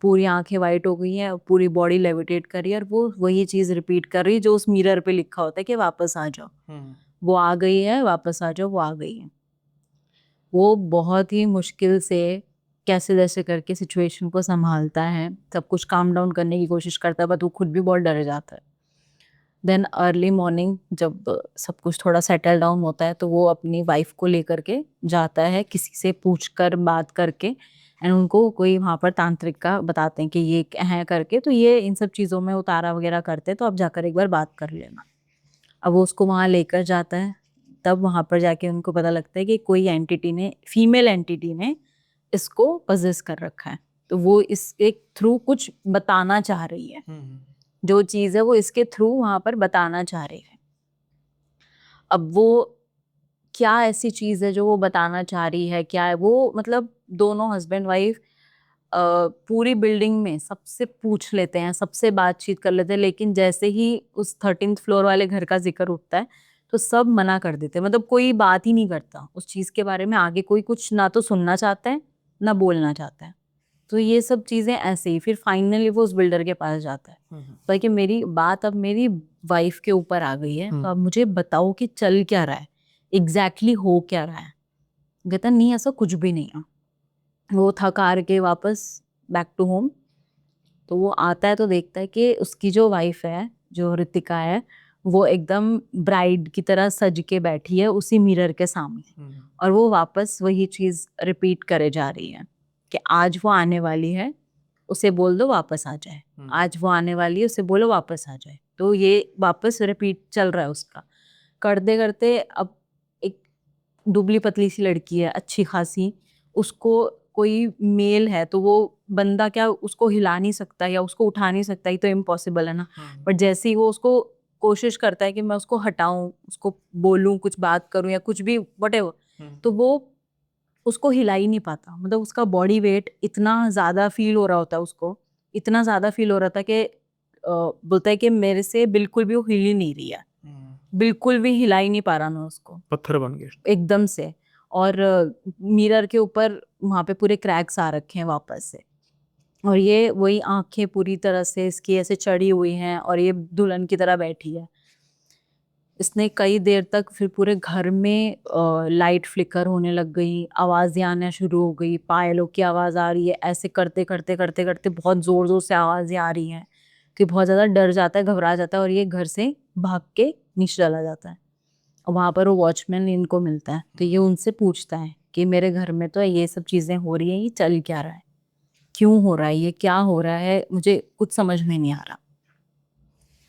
पूरी आँखें वाइट हो गई हैं और पूरी बॉडी लेविटेट कर रही है, और वो वही चीज़ रिपीट कर रही है जो उस मिरर पे लिखा होता है कि वापस आ जाओ। वो आ गई है, वापस आ जाओ, वो आ गई है। वो बहुत ही मुश्किल से कैसे-तैसे करके सिचुएशन को सँभालता है, सब कुछ काम डाउन करने की कोशिश करता है, बट वो खुद भी बहुत डर जाता है। देन अर्ली मॉर्निंग जब सब कुछ थोड़ा सेटल डाउन होता है, तो वो अपनी वाइफ़ को लेकर के जाता है, किसी से पूछकर बात करके, एंड उनको कोई वहाँ पर तांत्रिक का बताते हैं कि ये है करके, तो ये इन सब चीज़ों में उतारा वगैरह करते हैं, तो आप जाकर एक बार बात कर लेना। अब वो उसको वहाँ लेकर जाता है, तब वहाँ पर जाके उनको पता लगता है कि कोई एंटिटी ने, फीमेल एंटिटी ने इसको पजेस कर रखा है। तो वो इसके थ्रू कुछ बताना चाह रही है। जो चीज़ है वो इसके थ्रू वहाँ पर बताना चाह रही है। अब वो क्या ऐसी चीज़ है जो वो बताना चाह रही है, क्या है वो, मतलब दोनों हस्बैंड वाइफ पूरी बिल्डिंग में सबसे पूछ लेते हैं, सबसे बातचीत कर लेते हैं, लेकिन जैसे ही उस 13th फ्लोर वाले घर का ज़िक्र उठता है, तो सब मना कर देते हैं। मतलब कोई बात ही नहीं करता उस चीज़ के बारे में, आगे कोई कुछ ना तो सुनना चाहता है, ना बोलना चाहता है। तो ये सब चीज़ें ऐसे ही फिर फाइनली वो उस बिल्डर के पास जाता है। तो कि मेरी बात अब मेरी वाइफ़ के ऊपर आ गई है, तो अब मुझे बताओ कि चल क्या रहा है? एग्ज़ैक्टली हो क्या रहा है? कहता नहीं ऐसा कुछ भी नहीं है। वो थक हार के वापस बैक टू होम, तो वो आता है तो देखता है कि उसकी जो वाइफ़ है, जो ऋतिका है, वो एकदम ब्राइड की तरह सज के बैठी है उसी मिरर के सामने, और वो वापस वही चीज़ रिपीट करे जा रही है कि आज वो आने वाली है, उसे बोल दो वापस आ जाए। आज वो आने वाली है, उसे बोलो वापस आ जाए। तो ये वापस रिपीट चल रहा है उसका। करते-करते अब एक दुबली-पतली सी लड़की है, अच्छी खासी, उसको कोई मेल है तो वो बंदा क्या उसको हिला नहीं सकता या उसको उठा नहीं सकता, ये तो इम्पॉसिबल है ना। बट जैसे ही वो उसको कोशिश करता है कि मैं उसको हटाऊँ, उसको बोलूँ, कुछ बात करूँ या कुछ भी व्हाटएवर, तो वो उसको हिला ही नहीं पाता, मतलब उसका बॉडी वेट इतना ज़्यादा फील हो रहा होता है उसको, इतना ज़्यादा फील हो रहा था कि बोलता है कि मेरे से बिल्कुल भी वो हिल ही नहीं रही है, बिल्कुल भी हिला ही नहीं पा रहा मैं उसको पत्थर बन गए। एकदम से। और मिरर के ऊपर वहाँ पे पूरे क्रैक्स आ रखे हैं वापस से, और ये वही आंखें पूरी तरह से इसकी ऐसे चढ़ी हुई हैं और ये दुल्हन की तरह बैठी है। इसने कई देर तक फिर पूरे घर में लाइट फ्लिकर होने लग गई, आवाज़ें आना शुरू हो गई, पायलों की आवाज़ आ रही है, ऐसे करते करते करते करते बहुत ज़ोर ज़ोर से आवाज़ें आ रही हैं कि बहुत ज़्यादा डर जाता है, घबरा जाता है और ये घर से भाग के नीचे चला जाता है। और वहाँ पर वो वॉचमैन इनको मिलता है, तो ये उनसे पूछता है कि मेरे घर में तो ये सब चीज़ें हो रही हैं, ये चल क्या रहा है, क्यों हो रहा है, ये क्या हो रहा है, मुझे कुछ समझ में नहीं आ रहा।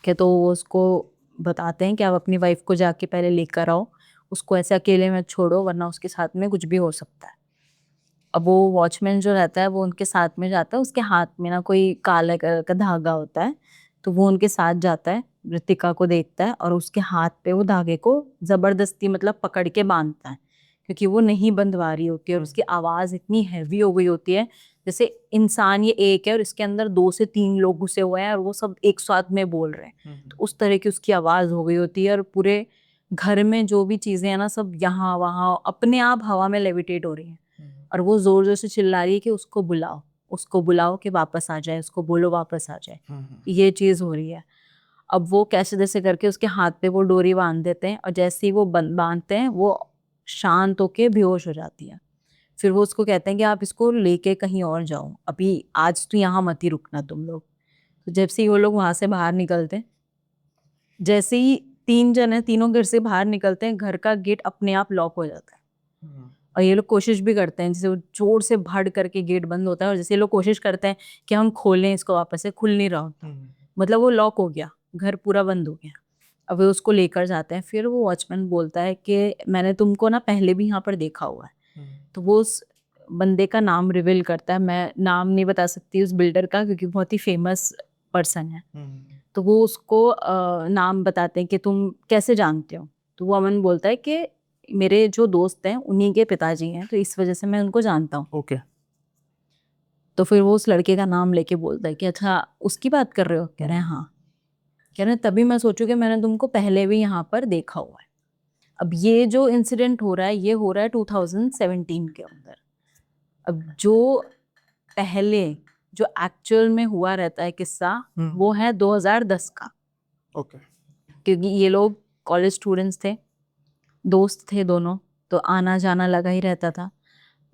कि तो वो उसको बताते हैं कि आप अपनी वाइफ को जाके पहले लेकर आओ, उसको ऐसे अकेले में छोड़ो वरना उसके साथ में कुछ भी हो सकता है। अब वो वॉचमैन जो रहता है वो उनके साथ में जाता है, उसके हाथ में ना कोई काला कलर का धागा होता है, तो वो उनके साथ जाता है, ऋतिका को देखता है और उसके हाथ पे वो धागे को ज़बरदस्ती मतलब पकड़ के बांधता है, क्योंकि वो नहीं बंधवा रही होती है और उसकी आवाज़ इतनी हैवी हो गई होती है, जैसे इंसान ये एक है और इसके अंदर 2 से 3 लोग घुसे हुए हैं और वो सब एक साथ में बोल रहे हैं। तो उस तरह की उसकी आवाज़ हो गई होती है और पूरे घर में जो भी चीज़ें हैं ना सब यहाँ वहाँ अपने आप हवा में लेविटेट हो रही हैं। और वो ज़ोर ज़ोर से चिल्ला रही है कि उसको बुलाओ कि वापस आ जाए, उसको बोलो वापस आ जाए। ये चीज़ हो रही है। अब वो कैसे तैसे करके उसके हाथ पे वो डोरी बांध देते हैं और जैसे ही वो बांधते हैं वो शांत होके बेहोश हो जाती है। फिर वो उसको कहते हैं कि आप इसको लेके कहीं और जाओ, अभी आज तो यहाँ मत ही रुकना तुम लोग। तो जब से ही वो लोग वहाँ से बाहर निकलते हैं, जैसे ही 3 जन हैं, तीनों घर से बाहर निकलते हैं, घर का गेट अपने आप लॉक हो जाता है। और ये लोग कोशिश भी करते हैं, जैसे वो जोर से भड़ करके गेट बंद होता है और जैसे ये लोग कोशिश करते हैं कि हम खोलें इसको वापस से, खुल नहीं रहा होता, मतलब वो लॉक हो गया, घर पूरा बंद हो गया। अब वो उसको लेकर जाते हैं, फिर वो वॉचमैन बोलता है कि मैंने तुमको ना पहले भी यहाँ पर देखा हुआ है। तो वो उस बंदे का नाम रिवील करता है, मैं नाम नहीं बता सकती उस बिल्डर का क्योंकि बहुत ही फेमस पर्सन है। तो वो उसको नाम बताते हैं कि तुम कैसे जानते हो। तो वो अमन बोलता है कि मेरे जो दोस्त हैं उन्हीं के पिताजी हैं, तो इस वजह से मैं उनको जानता हूँ। ओके। तो फिर वो उस लड़के का नाम लेके बोलता है कि अच्छा उसकी बात कर रहे हो, कह रहे हैं हाँ, कह रहे हैं तभी मैं सोचूं कि मैंने तुमको पहले भी यहाँ पर देखा हुआ है। अब ये जो इंसिडेंट हो रहा है ये हो रहा है 2017 के अंदर। अब जो पहले जो एक्चुअल में हुआ रहता है किस्सा वो है 2010 का, ओके। क्योंकि ये लोग कॉलेज स्टूडेंट्स थे, दोस्त थे दोनों, तो आना जाना लगा ही रहता था।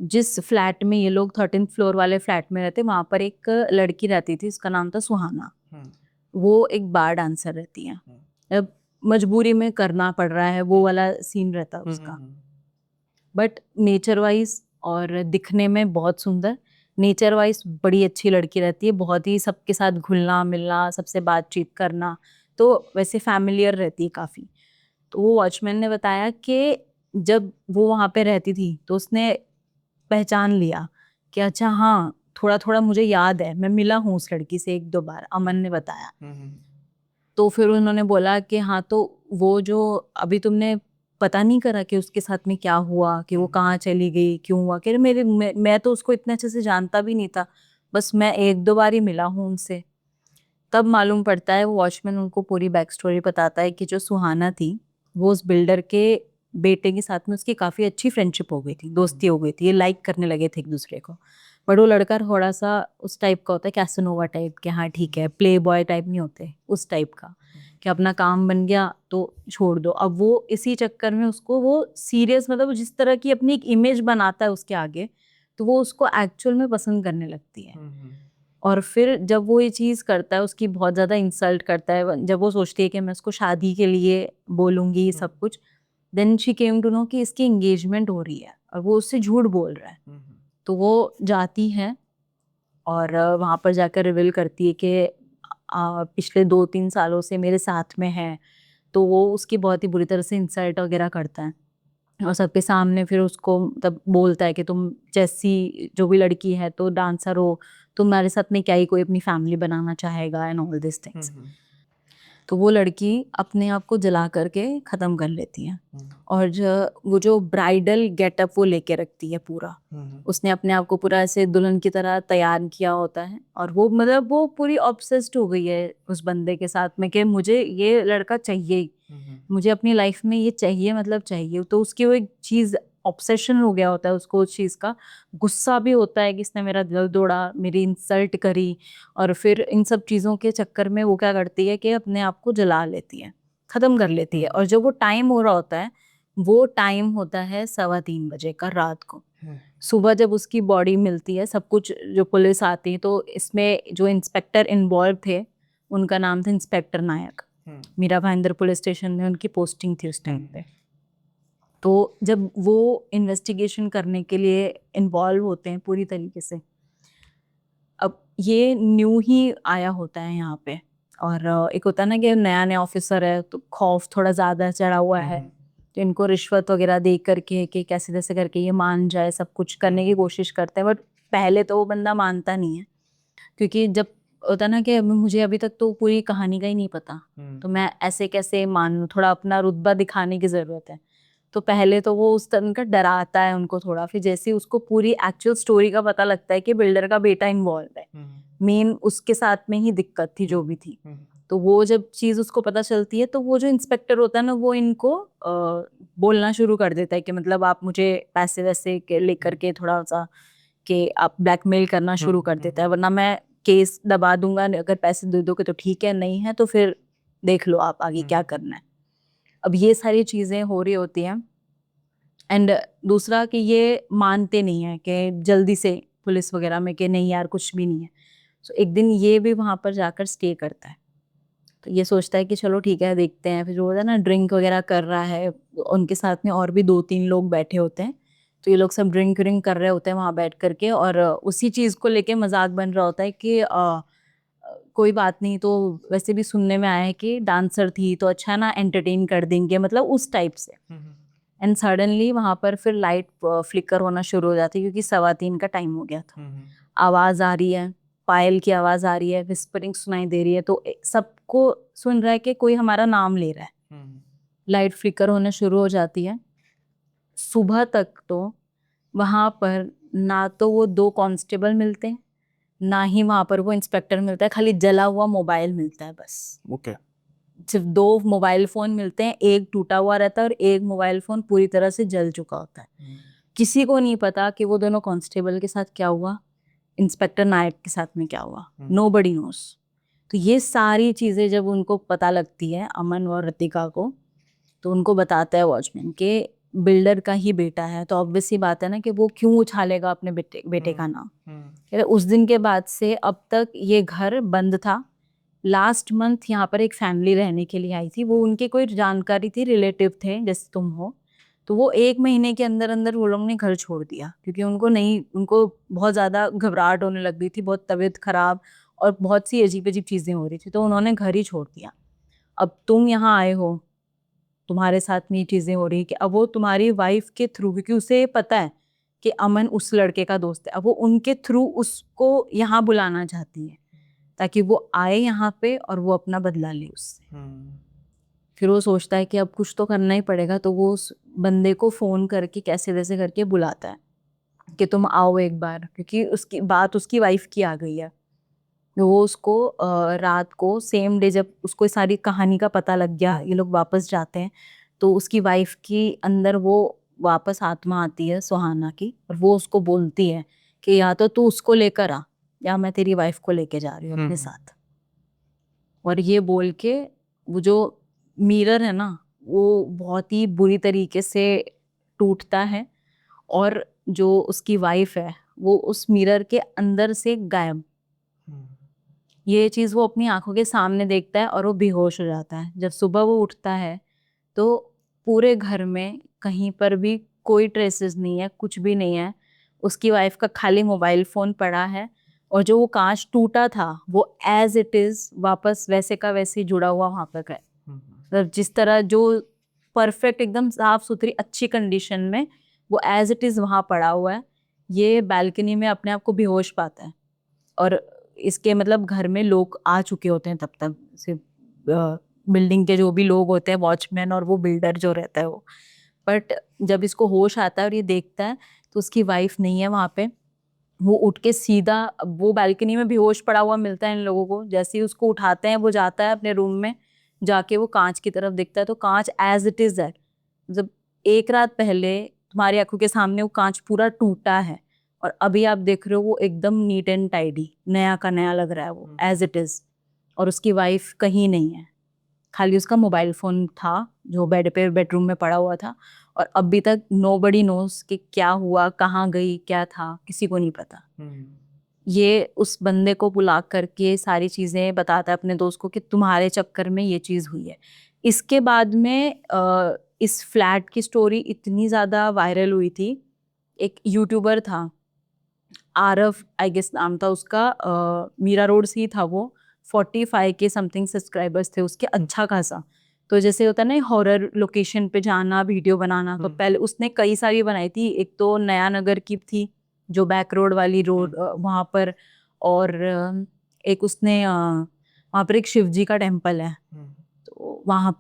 जिस फ्लैट में ये लोग 13th फ्लोर वाले फ्लैट में रहते, वहाँ पर एक लड़की रहती थी, उसका नाम था सुहाना। वो एक बार डांसर रहती है, अब मजबूरी में करना पड़ रहा है, वो वाला सीन रहता है उसका। बट नेचर वाइज और दिखने में बहुत सुंदर, नेचर वाइज बड़ी अच्छी लड़की रहती है, बहुत ही सबके साथ घुलना मिलना, सबसे बातचीत करना, तो वैसे फैमिलियर रहती है काफ़ी। तो वो वॉचमैन ने बताया कि जब वो वहाँ पे रहती थी तो उसने पहचान लिया कि अच्छा हाँ, थोड़ा थोड़ा मुझे याद है, मैं मिला हूँ उस लड़की से 1-2 बार, अमन ने बताया। तो फिर उन्होंने बोला कि हाँ, तो वो जो अभी तुमने पता नहीं करा कि उसके साथ में क्या हुआ, कि वो कहाँ चली गई, क्यों हुआ? कह रहे मैं तो उसको इतने अच्छे से जानता भी नहीं था, बस मैं 1-2 बार ही मिला हूँ उनसे। तब मालूम पड़ता है, वो वॉचमैन उनको पूरी बैक स्टोरी बताता है कि जो सुहाना थी, वो उस बिल्डर के बेटे के साथ में उसकी काफ़ी अच्छी फ्रेंडशिप हो गई थी, दोस्ती हो गई थी, ये लाइक करने लगे थे एक दूसरे को। बट वो लड़का थोड़ा सा उस टाइप का होता है, कैसनोवा टाइप के, हाँ ठीक है, प्ले बॉय टाइप नहीं होते, उस टाइप का कि अपना काम बन गया तो छोड़ दो। अब वो इसी चक्कर में उसको वो सीरियस, मतलब जिस तरह की अपनी एक इमेज बनाता है उसके आगे, तो वो उसको एक्चुअल में पसंद करने लगती है। और फिर जब वो ये चीज़ करता है, उसकी बहुत ज़्यादा इंसल्ट करता है, जब वो सोचती है कि मैं उसको शादी के लिए बोलूँगी सब कुछ, then she came to know कि इसकी एंगेजमेंट हो रही है और वो उससे झूठ बोल रहा है। तो वो जाती है और वहाँ पर जाकर रिवील करती है कि पिछले 2-3 सालों से मेरे साथ में है। तो वो उसकी बहुत ही बुरी तरह से इंसल्ट वगैरह करता है और सबके सामने फिर उसको तब बोलता है कि तुम जैसी जो भी लड़की है तो डांसर हो, तुम्हारे साथ में क्या ही कोई अपनी फैमिली बनाना चाहेगा एंड ऑल दिस थिंग्स। तो वो लड़की अपने आप को जला करके ख़त्म कर लेती है। और वो जो ब्राइडल गेटअप वो लेके रखती है पूरा, उसने अपने आप को पूरा ऐसे दुल्हन की तरह तैयार किया होता है, और वो मतलब वो पूरी ऑब्सेस्ड हो गई है उस बंदे के साथ में कि मुझे ये लड़का चाहिए ही, मुझे अपनी लाइफ में ये चाहिए, मतलब चाहिए। तो उसकी वो एक चीज़ ऑब्सेशन हो गया होता है उसको उस चीज़ का, गुस्सा भी होता है कि इसने मेरा दिल तोड़ा, मेरी इंसल्ट करी, और फिर इन सब चीज़ों के चक्कर में वो क्या करती है कि अपने आप को जला लेती है, ख़त्म कर लेती है। और जब वो टाइम हो रहा होता है, वो टाइम होता है 3:15 बजे का रात को। सुबह जब उसकी बॉडी मिलती है, सब कुछ जो पुलिस आती है, तो इसमें जो इंस्पेक्टर इन्वॉल्व थे उनका नाम था इंस्पेक्टर नायक। मीरा भाईंदर पुलिस स्टेशन में उनकी पोस्टिंग थी उस टाइम पे। तो जब वो इन्वेस्टिगेशन करने के लिए इन्वॉल्व होते हैं पूरी तरीके से, अब ये न्यू ही आया होता है यहाँ पे, और एक होता है ना कि नया नया ऑफिसर है तो खौफ थोड़ा ज़्यादा चढ़ा हुआ है, तो इनको रिश्वत वगैरह दे करके कि कैसे कैसे करके ये मान जाए, सब कुछ करने की कोशिश करते हैं। बट पहले तो वो बंदा मानता नहीं है, क्योंकि जब होता ना कि मुझे अभी तक तो पूरी कहानी का ही नहीं पता, तो मैं ऐसे कैसे मानूं, थोड़ा अपना रुतबा दिखाने की ज़रूरत है। तो पहले तो वो उस तरह का डराता है उनको थोड़ा, फिर जैसे ही उसको पूरी एक्चुअल स्टोरी का पता लगता है कि बिल्डर का बेटा इन्वॉल्व है, मेन उसके साथ में ही दिक्कत थी जो भी थी, तो वो जब चीज़ उसको पता चलती है, तो वो जो इंस्पेक्टर होता है ना, वो इनको बोलना शुरू कर देता है कि मतलब आप मुझे पैसे वैसे के लेकर के थोड़ा सा कि आप ब्लैकमेल करना शुरू कर देता है, वरना मैं केस दबा दूंगा, अगर पैसे दे दोगे तो ठीक है, नहीं है तो फिर देख लो आप आगे क्या करना है। अब ये सारी चीज़ें हो रही होती हैं, एंड दूसरा कि ये मानते नहीं है कि जल्दी से पुलिस वगैरह में कि नहीं यार कुछ भी नहीं है। सो एक दिन ये भी वहाँ पर जाकर स्टे करता है, तो ये सोचता है कि चलो ठीक है देखते हैं। फिर जो होता है ना ड्रिंक वगैरह कर रहा है, उनके साथ में और भी 2-3 लोग बैठे होते हैं, तो ये लोग सब ड्रिंक व्रिंक कर रहे होते हैं वहाँ बैठ करके, और उसी चीज़ को लेके मजाक बन रहा होता है कि कोई बात नहीं, तो वैसे भी सुनने में आया है कि डांसर थी तो अच्छा ना एंटरटेन कर देंगे, मतलब उस टाइप से। एंड सडनली वहाँ पर फिर लाइट फ्लिकर होना शुरू हो जाती है, क्योंकि 3:15 का टाइम हो गया था। आवाज़ आ रही है, पायल की आवाज़ आ रही है, विस्परिंग सुनाई दे रही है, तो सबको सुन रहा है कि कोई हमारा नाम ले रहा है। लाइट फ्लिकर होना शुरू हो जाती है। सुबह तक तो वहाँ पर ना तो वो 2 कांस्टेबल मिलते हैं, ना ही वहाँ पर वो इंस्पेक्टर मिलता है, खाली जला हुआ मोबाइल मिलता है बस। ओके। सिर्फ 2 मोबाइल फ़ोन मिलते हैं, एक टूटा हुआ रहता है और एक मोबाइल फ़ोन पूरी तरह से जल चुका होता है। किसी को नहीं पता कि वो दोनों कांस्टेबल के साथ क्या हुआ, इंस्पेक्टर नायक के साथ में क्या हुआ, नोबडी नोस। तो ये सारी चीज़ें जब उनको पता लगती है, अमन और ऋतिका को, तो उनको बताता है वॉचमैन कि बिल्डर का ही बेटा है, तो ऑब्वियस सी बात है ना कि वो क्यों उछालेगा अपने बेटे बेटे का नाम। कहते हैं, उस दिन के बाद से अब तक ये घर बंद था। लास्ट मंथ यहाँ पर एक फैमिली रहने के लिए आई थी, वो उनके कोई जानकारी थी, रिलेटिव थे जैसे तुम हो, तो वो 1 महीने के अंदर अंदर वो लोग ने घर छोड़ दिया, क्योंकि उनको बहुत ज़्यादा घबराहट होने लग गई थी, बहुत तबीयत खराब और बहुत सी अजीब अजीब चीज़ें हो रही थी, तो उन्होंने घर ही छोड़ दिया। अब तुम यहाँ आए हो, तुम्हारे साथ में ये चीज़ें हो रही है कि अब वो तुम्हारी वाइफ के थ्रू, क्योंकि उसे ये पता है कि अमन उस लड़के का दोस्त है, अब वो उनके थ्रू उसको यहाँ बुलाना चाहती है, ताकि वो आए यहाँ पे और वो अपना बदला ले उससे। फिर वो सोचता है कि अब कुछ तो करना ही पड़ेगा, तो वो उस बंदे को फ़ोन करके कैसे वैसे करके बुलाता है कि तुम आओ एक बार, क्योंकि उसकी बात उसकी वाइफ की आ गई है। तो वो उसको रात को सेम डे जब उसको इस सारी कहानी का पता लग गया, ये लोग वापस जाते हैं, तो उसकी वाइफ की अंदर वो वापस आत्मा आती है सुहाना की, और वो उसको बोलती है कि या तो तू उसको लेकर आ, या मैं तेरी वाइफ को लेके जा रही हूँ अपने साथ। और ये बोल के वो जो मिरर है ना, वो बहुत ही बुरी तरीके से टूटता है, और जो उसकी वाइफ है वो उस मिरर के अंदर से गायब। ये चीज़ वो अपनी आंखों के सामने देखता है और वो बेहोश हो जाता है। जब सुबह वो उठता है तो पूरे घर में कहीं पर भी कोई ट्रेसेस नहीं है, कुछ भी नहीं है। उसकी वाइफ का खाली मोबाइल फ़ोन पड़ा है, और जो वो कांच टूटा था वो एज़ इट इज़ वापस वैसे का वैसे ही जुड़ा हुआ वहाँ पर है। मतलब जिस तरह जो परफेक्ट एकदम साफ-सुथरी अच्छी कंडीशन में वो एज़ इट इज़ वहाँ पड़ा हुआ है। ये बालकनी में अपने आप को बेहोश पाता है, और इसके मतलब घर में लोग आ चुके होते हैं तब तक, सिर्फ बिल्डिंग के जो भी लोग होते हैं, वॉचमैन और वो बिल्डर जो रहता है वो। बट जब इसको होश आता है और ये देखता है तो उसकी वाइफ नहीं है वहाँ पे। वो उठ के सीधा वो बालकनी में बेहोश पड़ा हुआ मिलता है इन लोगों को। जैसे ही उसको उठाते हैं वो जाता है अपने रूम में, जाके वो कांच की तरफ देखता है तो कांच एज इट इज है। जब एक रात पहले तुम्हारी आंखों के सामने वो कांच पूरा टूटा है और अभी आप देख रहे हो वो एकदम नीट एंड टाइडी, नया का नया लग रहा है वो एज इट इज। और उसकी वाइफ कहीं नहीं है, खाली उसका मोबाइल फोन था जो बेड पे बेडरूम में पड़ा हुआ था। और अभी तक नोबडी नोस कि क्या हुआ, कहाँ गई, क्या था, किसी को नहीं पता। ये उस बंदे को बुला करके सारी चीजें बताता है अपने दोस्त को कि तुम्हारे चक्कर में ये चीज हुई है। इसके बाद में इस फ्लैट की स्टोरी इतनी ज्यादा वायरल हुई थी। एक यूट्यूबर था, आरफ आई गेस नाम था उसका, मीरा रोड से ही था वो। 45 के समथिंग सब्सक्राइबर्स थे उसके, अच्छा खासा। तो जैसे होता है ना हॉरर लोकेशन पे जाना, वीडियो बनाना, तो पहले उसने कई सारी बनाई थी। एक तो नया नगर की थी जो बैक रोड वाली रोड वहाँ पर, और एक उसने वहाँ पर एक शिव जी का टेम्पल है, तो वहाँ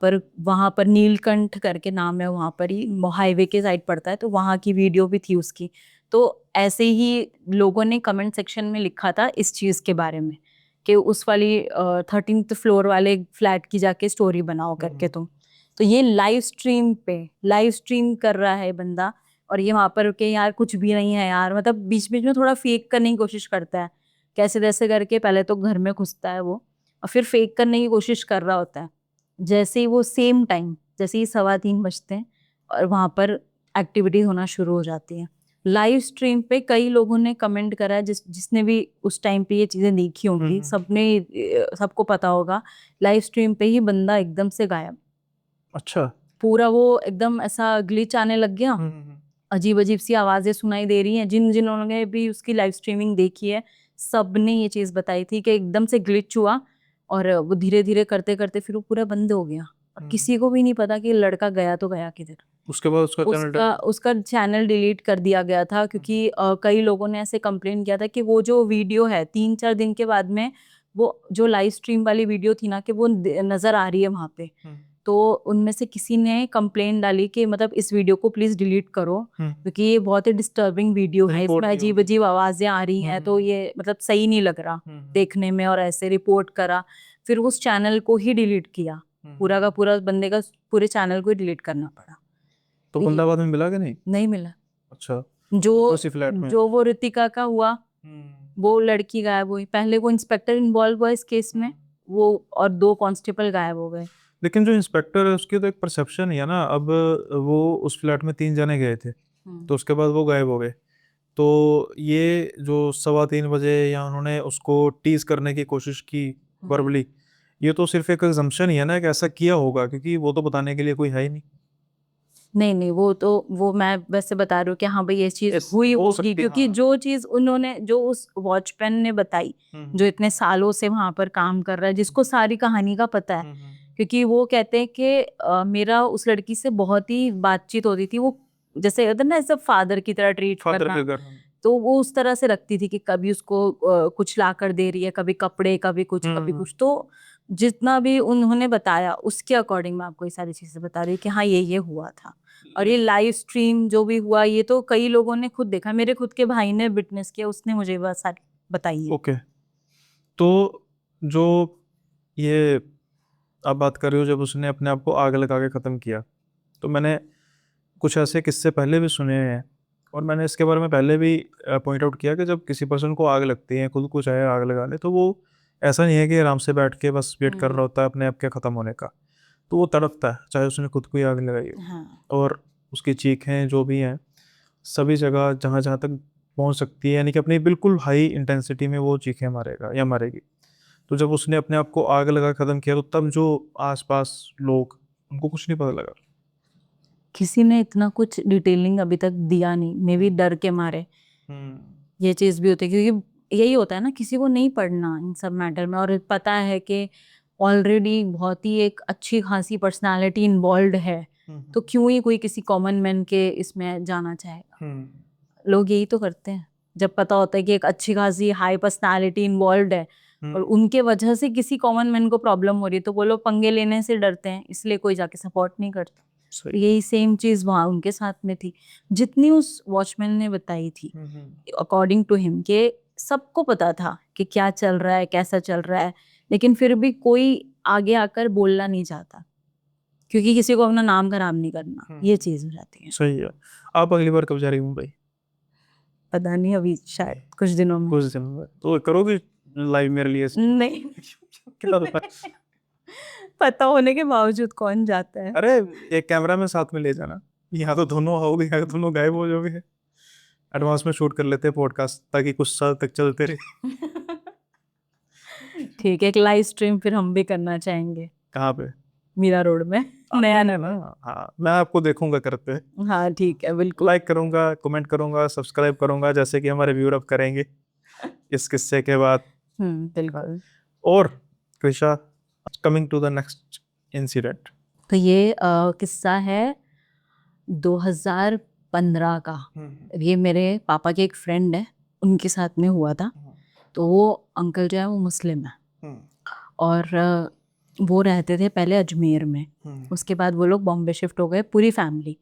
पर नीलकंठ करके नाम है, वहाँ पर ही हाईवे के साइड पड़ता है, तो वहाँ की वीडियो भी थी उसकी। तो ऐसे ही लोगों ने कमेंट सेक्शन में लिखा था इस चीज के बारे में कि उस वाली 13th फ्लोर वाले फ्लैट की जाके स्टोरी बनाओ करके तुम। तो ये लाइव स्ट्रीम कर रहा है बंदा, और ये वहां पर के यार कुछ भी नहीं है यार, मतलब बीच बीच में थोड़ा फेक करने की कोशिश करता है, कैसे तैसे करके पहले तो घर में घुसता है वो और फिर फेक करने की कोशिश कर रहा होता है। जैसे ही वो सेम टाइम, जैसे ही 3:15 बजते हैं और वहां पर एक्टिविटी होना शुरू हो जाती है। लाइव स्ट्रीम पे कई लोगों ने कमेंट करा है, जिसने भी उस टाइम पे ये चीजें देखी होंगी, सबने सबको पता होगा लाइव स्ट्रीम पे ही बंदा एकदम से गायब। अच्छा। पूरा वो एकदम ऐसा ग्लिच आने लग गया, अजीब अजीब सी आवाजें सुनाई दे रही हैं। जिन्होंने भी उसकी लाइव स्ट्रीमिंग देखी है सब ने ये चीज बताई थी कि एकदम से ग्लिच हुआ और वो धीरे धीरे करते करते फिर वो पूरा बंद हो गया और किसी को भी नहीं पता कि लड़का गया तो गया किधर। उसके बाद उसका चैनल डिलीट कर दिया गया था क्योंकि कई लोगों ने ऐसे कंप्लेन किया था कि वो जो वीडियो है 3-4 दिन के बाद में वो जो लाइव स्ट्रीम वाली वीडियो थी ना कि वो नजर आ रही है वहां पे। तो उनमें से किसी ने कंप्लेन डाली कि मतलब इस वीडियो को प्लीज डिलीट करो क्योंकि ये बहुत ही डिस्टर्बिंग वीडियो है, इसमें अजीब अजीब आवाजें आ रही हैं, तो ये मतलब सही नहीं लग रहा देखने में, और ऐसे रिपोर्ट करा। फिर उस चैनल को ही डिलीट किया, पूरा का पूरा बंदे का पूरे चैनल को ही डिलीट करना पड़ा। तो बंदा बाद में मिला कि नहीं? नहीं मिला। अच्छा। जो उसी फ्लैट में जो वो ऋतिका का हुआ, वो लड़की गायब हुई। पहले वो इंस्पेक्टर इन्वॉल्व हुआ इस केस में, वो और 2 कांस्टेबल गायब हो गए। लेकिन जो इंस्पेक्टर है उसकी तो एक परसेप्शन ही है ना। अब वो उस फ्लैट में 3 जने गए थे तो उसके बाद वो गायब हो गए। तो ये जो 3:15 बजे या उन्होंने उसको टीज करने की कोशिश की वर्बली, ये तो सिर्फ एक अजम्पशन ही है ना कि ऐसा किया होगा, क्योंकि वो तो बताने के लिए कोई है ही नहीं। नहीं नहीं, वो मैं वैसे बता रही हूँ कि हाँ भाई ये चीज हुई हो होगी, सकती है, क्योंकि हाँ। जो चीज उन्होंने जो उस वॉचमैन ने बताई, जो इतने सालों से वहां पर काम कर रहा है, जिसको सारी कहानी का पता है, क्योंकि वो कहते हैं कि मेरा उस लड़की से बहुत ही बातचीत होती थी। वो जैसे होता है ना ऐसा फादर की तरह ट्रीट फादर करना, फिगर। तो वो उस तरह से रखती थी कि कभी उसको कुछ ला कर दे रही है, कभी कपड़े, कभी कुछ कभी कुछ। तो जितना भी उन्होंने बताया उसके अकॉर्डिंग मैं आपको ये सारी चीजें बता रही हूँ कि हाँ ये हुआ था। और ये लाइव स्ट्रीम जो भी हुआ ये तो कई लोगों ने खुद देखा, मेरे खुद के भाई ने विटनेस किया, उसने मुझे बात सारी बताई है। ओके। तो जो ये आप बात कर रहे हो, जब उसने अपने आप को आग लगा के ख़त्म किया, तो मैंने कुछ ऐसे किस्से पहले भी सुने हैं और मैंने इसके बारे में पहले भी पॉइंट आउट किया कि जब किसी पर्सन को आग लगती है, खुद को चाहे आग लगा ले, तो वो ऐसा नहीं है कि आराम से बैठ के बस वेट कर रहा होता है अपने आप के ख़त्म होने का। तो वो तड़पता है, चाहे उसने खुद को ही आग लगाई हो। हाँ। और उसकी चीखें जो भी हैं सभी जगह जहाँ जहाँ तक पहुँच सकती है, यानी कि अपनी बिल्कुल हाई इंटेंसिटी में वो चीखें मारेगा या मारेगी। तो जब उसने अपने आप को आग लगा ख़त्म किया, तो तब जो आसपास लोग, उनको कुछ नहीं पता लगा। किसी ने इतना कुछ डिटेलिंग अभी तक दिया नहीं, मे बी डर के मारे। ये चीज भी होती है क्योंकि यही होता है ना, किसी को नहीं पढ़ना इन सब मैटर में, और पता है कि ऑलरेडी बहुत ही एक अच्छी खासी पर्सनालिटी इन्वॉल्व है, तो क्यों ही कोई किसी कॉमन मैन के इसमें जाना चाहेगा। लोग यही तो करते हैं, जब पता होता है कि एक अच्छी खासी हाई पर्सनालिटी इन्वॉल्व है और उनके वजह से किसी कॉमन मैन को प्रॉब्लम हो रही है तो वो लोग पंगे लेने से डरते हैं, इसलिए कोई जाके सपोर्ट नहीं करता। तो सही। यही सेम चीज वहाँ उनके साथ में थी, जितनी उस वॉचमैन ने बताई थी अकॉर्डिंग टू हिम, के सबको पता था कि क्या चल रहा है, कैसा चल रहा है, लेकिन फिर भी कोई आगे आकर बोलना नहीं चाहता, क्योंकि किसी को अपना नाम खराब नहीं करना, ये चीज हो जाती है। सही है। आप अगली बार कब जा रही मुंबई? पता नहीं, अभी शायद कुछ दिनों में। कुछ दिन में तो करोगी लाइव मेरे लिए? नहीं क्या होता है? पता होने के बावजूद कौन जाता है। अरे एक कैमरा में साथ में ले जाना, यहाँ तो दोनों आओगे, यहाँ तो दोनों गायब हो जाओगे। एडवांस में शूट कर लेते हैं पॉडकास्ट ताकि कुछ साल तक चलते रहे। ठीक है, एक लाइव स्ट्रीम फिर हम भी करना चाहेंगे कहाँ पे? मीरा रोड में, नया नहीं, ना, हाँ मैं आपको देखूंगा करते। हाँ ठीक है, बिल्कुल। लाइक करूंगा, कमेंट करूंगा, सब्सक्राइब करूंगा, जैसे कि हमारे व्यूअर अब करेंगे इस किस्से के बाद। बिल्कुल। और Krisha, coming to the next incident. तो ये किस्सा है 2015 का। ये मेरे पापा के एक फ्रेंड है, उनके साथ में हुआ था। तो वो अंकल जो है वो मुस्लिम है, और वो रहते थे पहले अजमेर में। उसके बाद वो लोग बॉम्बे शिफ्ट हो गए, पूरी फैमिली।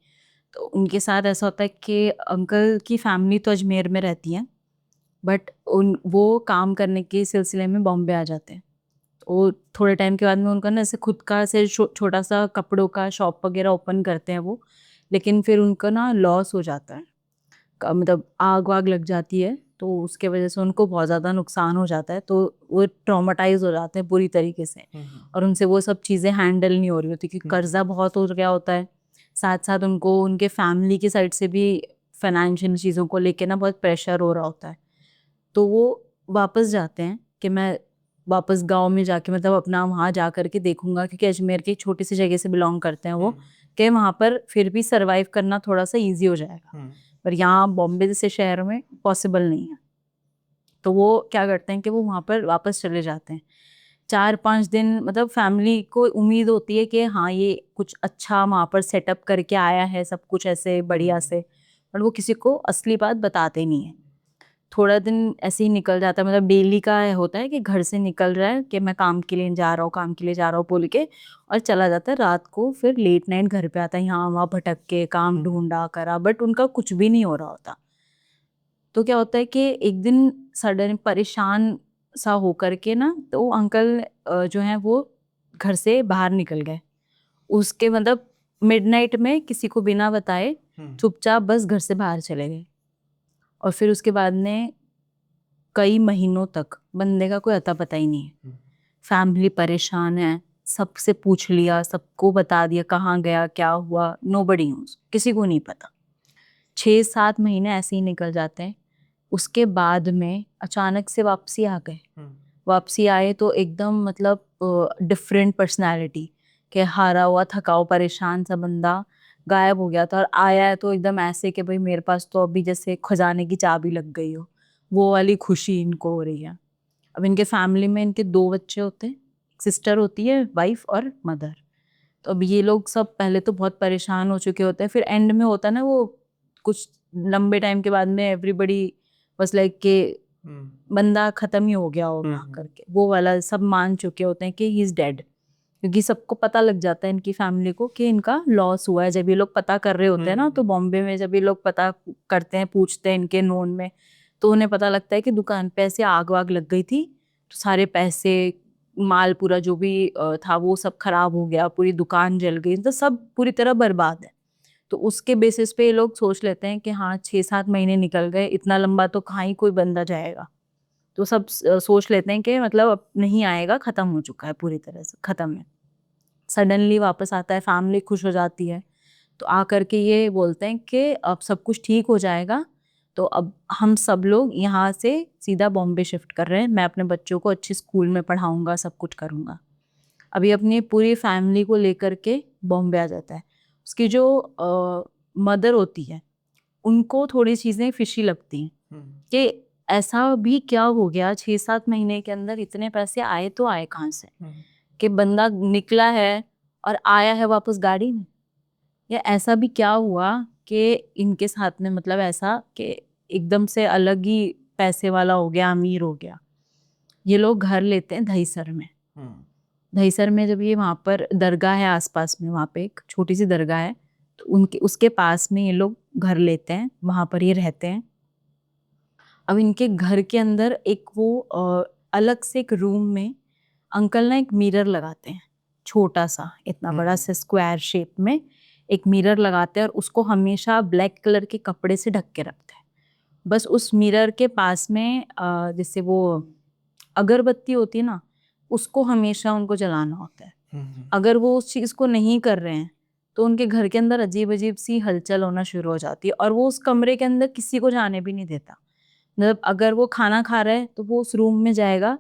तो उनके साथ ऐसा होता है कि अंकल की फैमिली तो अजमेर में रहती है, बट वो काम करने के सिलसिले में बॉम्बे आ जाते हैं। वो थोड़े टाइम के बाद में उनका ना ऐसे खुद का ऐसे छोटा सा कपड़ों का शॉप वगैरह ओपन करते हैं वो, लेकिन फिर उनका ना लॉस हो जाता है, मतलब आग वाग लग जाती है, तो उसके वजह से उनको बहुत ज़्यादा नुकसान हो जाता है। तो वो ट्रॉमेटाइज हो जाते हैं पूरी तरीके से, और उनसे वो सब चीज़ें हैंडल नहीं हो रही होती, क्योंकि कर्जा बहुत हो गया होता है। साथ साथ उनको उनके फैमिली की साइड से भी फाइनेंशियल चीज़ों को लेके ना बहुत प्रेशर हो रहा होता है। तो वो वापस जाते हैं कि मैं वापस गांव में जाके मतलब अपना वहाँ जा करके देखूंगा, क्योंकि अजमेर की एक छोटी सी जगह से बिलोंग करते हैं वो, कि वहाँ पर फिर भी सरवाइव करना थोड़ा सा ईजी हो जाएगा, पर यहाँ बॉम्बे जैसे शहर में पॉसिबल नहीं है। तो वो क्या करते हैं कि वो वहाँ पर वापस चले जाते हैं। 4-5 दिन, मतलब फैमिली को उम्मीद होती है कि हाँ ये कुछ अच्छा वहाँ पर सेटअप करके आया है, सब कुछ ऐसे बढ़िया से, पर वो किसी को असली बात बताते नहीं है। थोड़ा दिन ऐसे ही निकल जाता है, मतलब डेली का होता है कि घर से निकल रहा है कि मैं काम के लिए जा रहा हूँ, काम के लिए जा रहा हूँ बोल के, और चला जाता है। रात को फिर लेट नाइट घर पे आता है, यहाँ वहाँ भटक के काम ढूंढा करा, बट उनका कुछ भी नहीं हो रहा होता। तो क्या होता है कि एक दिन सडन परेशान सा होकर के ना, तो अंकल जो हैं वो घर से बाहर निकल गए। उसके मतलब मिडनाइट में किसी को बिना बताए चुपचाप बस घर से बाहर चले गए, और फिर उसके बाद में कई महीनों तक बंदे का कोई अता पता ही नहीं है। फैमिली परेशान है, सबसे पूछ लिया, सबको बता दिया कहाँ गया, क्या हुआ, नोबडी नोज, किसी को नहीं पता। 6-7 महीने ऐसे ही निकल जाते हैं। उसके बाद में अचानक से वापसी आ गए। वापसी आए तो एकदम मतलब डिफरेंट पर्सनालिटी, के हारा हुआ थका हुआ परेशान सा बंदा गायब हो गया था, और आया है तो एकदम ऐसे कि भाई मेरे पास तो अभी जैसे खजाने की चाबी लग गई हो, वो वाली खुशी इनको हो रही है। अब इनके फैमिली में इनके 2 बच्चे होते हैं, सिस्टर होती है, वाइफ और मदर। तो अब ये लोग सब पहले तो बहुत परेशान हो चुके होते हैं, फिर एंड में होता है ना वो कुछ लंबे टाइम के बाद में एवरीबडी बस लाइक के बंदा खत्म ही हो गया होगा करके, वो वाला सब मान चुके होते हैं कि ही इज डेड, क्योंकि सबको पता लग जाता है इनकी फैमिली को कि इनका लॉस हुआ है। जब ये लोग पता कर रहे होते हैं ना, तो बॉम्बे में जब ये लोग पता करते हैं, पूछते हैं इनके नोन में, तो उन्हें पता लगता है कि दुकान पे ऐसे आग वाग लग गई थी, तो सारे पैसे माल पूरा जो भी था वो सब खराब हो गया, पूरी दुकान जल गई, तो सब पूरी तरह बर्बाद है। तो उसके बेसिस पे ये लोग सोच लेते हैं कि हाँ 6-7 महीने निकल गए, इतना लंबा तो कहाँ ही कोई बंदा जाएगा। तो सब सोच लेते हैं कि मतलब अब नहीं आएगा, खत्म हो चुका है, पूरी तरह से खत्म है। सडनली वापस आता है, फैमिली खुश हो जाती है, तो आकर के ये बोलते हैं कि अब सब कुछ ठीक हो जाएगा, तो अब हम सब लोग यहाँ से सीधा बॉम्बे शिफ्ट कर रहे हैं, मैं अपने बच्चों को अच्छे स्कूल में पढ़ाऊँगा, सब कुछ करूँगा। अभी अपनी पूरी फैमिली को लेकर के बॉम्बे आ जाता है। उसकी जो मदर होती है, उनको थोड़ी चीज़ें फिशी लगती हैं कि ऐसा भी क्या हो गया 6-7 महीने के अंदर इतने पैसे आए तो आए कहाँ से? कि बंदा निकला है और आया है वापस गाड़ी में, या ऐसा भी क्या हुआ कि इनके साथ में मतलब ऐसा कि एकदम से अलग ही पैसे वाला हो गया, अमीर हो गया। ये लोग घर लेते हैं दहीसर में। दहीसर में जब ये वहाँ पर दरगाह है आसपास में, वहाँ पे एक छोटी सी दरगाह है, तो उनके उसके पास में ये लोग घर लेते हैं, वहाँ पर ये रहते हैं। अब इनके घर के अंदर एक वो अलग से एक रूम में अंकल ना एक मिरर लगाते हैं, छोटा सा, इतना बड़ा सा स्क्वायर शेप में एक मिरर लगाते हैं, और उसको हमेशा ब्लैक कलर के कपड़े से ढक के रखते हैं। बस उस मिरर के पास में जैसे वो अगरबत्ती होती है ना, उसको हमेशा उनको जलाना होता है। अगर वो उस चीज़ को नहीं कर रहे हैं तो उनके घर के अंदर अजीब अजीब सी हलचल होना शुरू हो जाती है, और वो उस कमरे के अंदर किसी को जाने भी नहीं देता। मतलब अगर वो खाना खा रहा है तो वो उस रूम में जाएगा,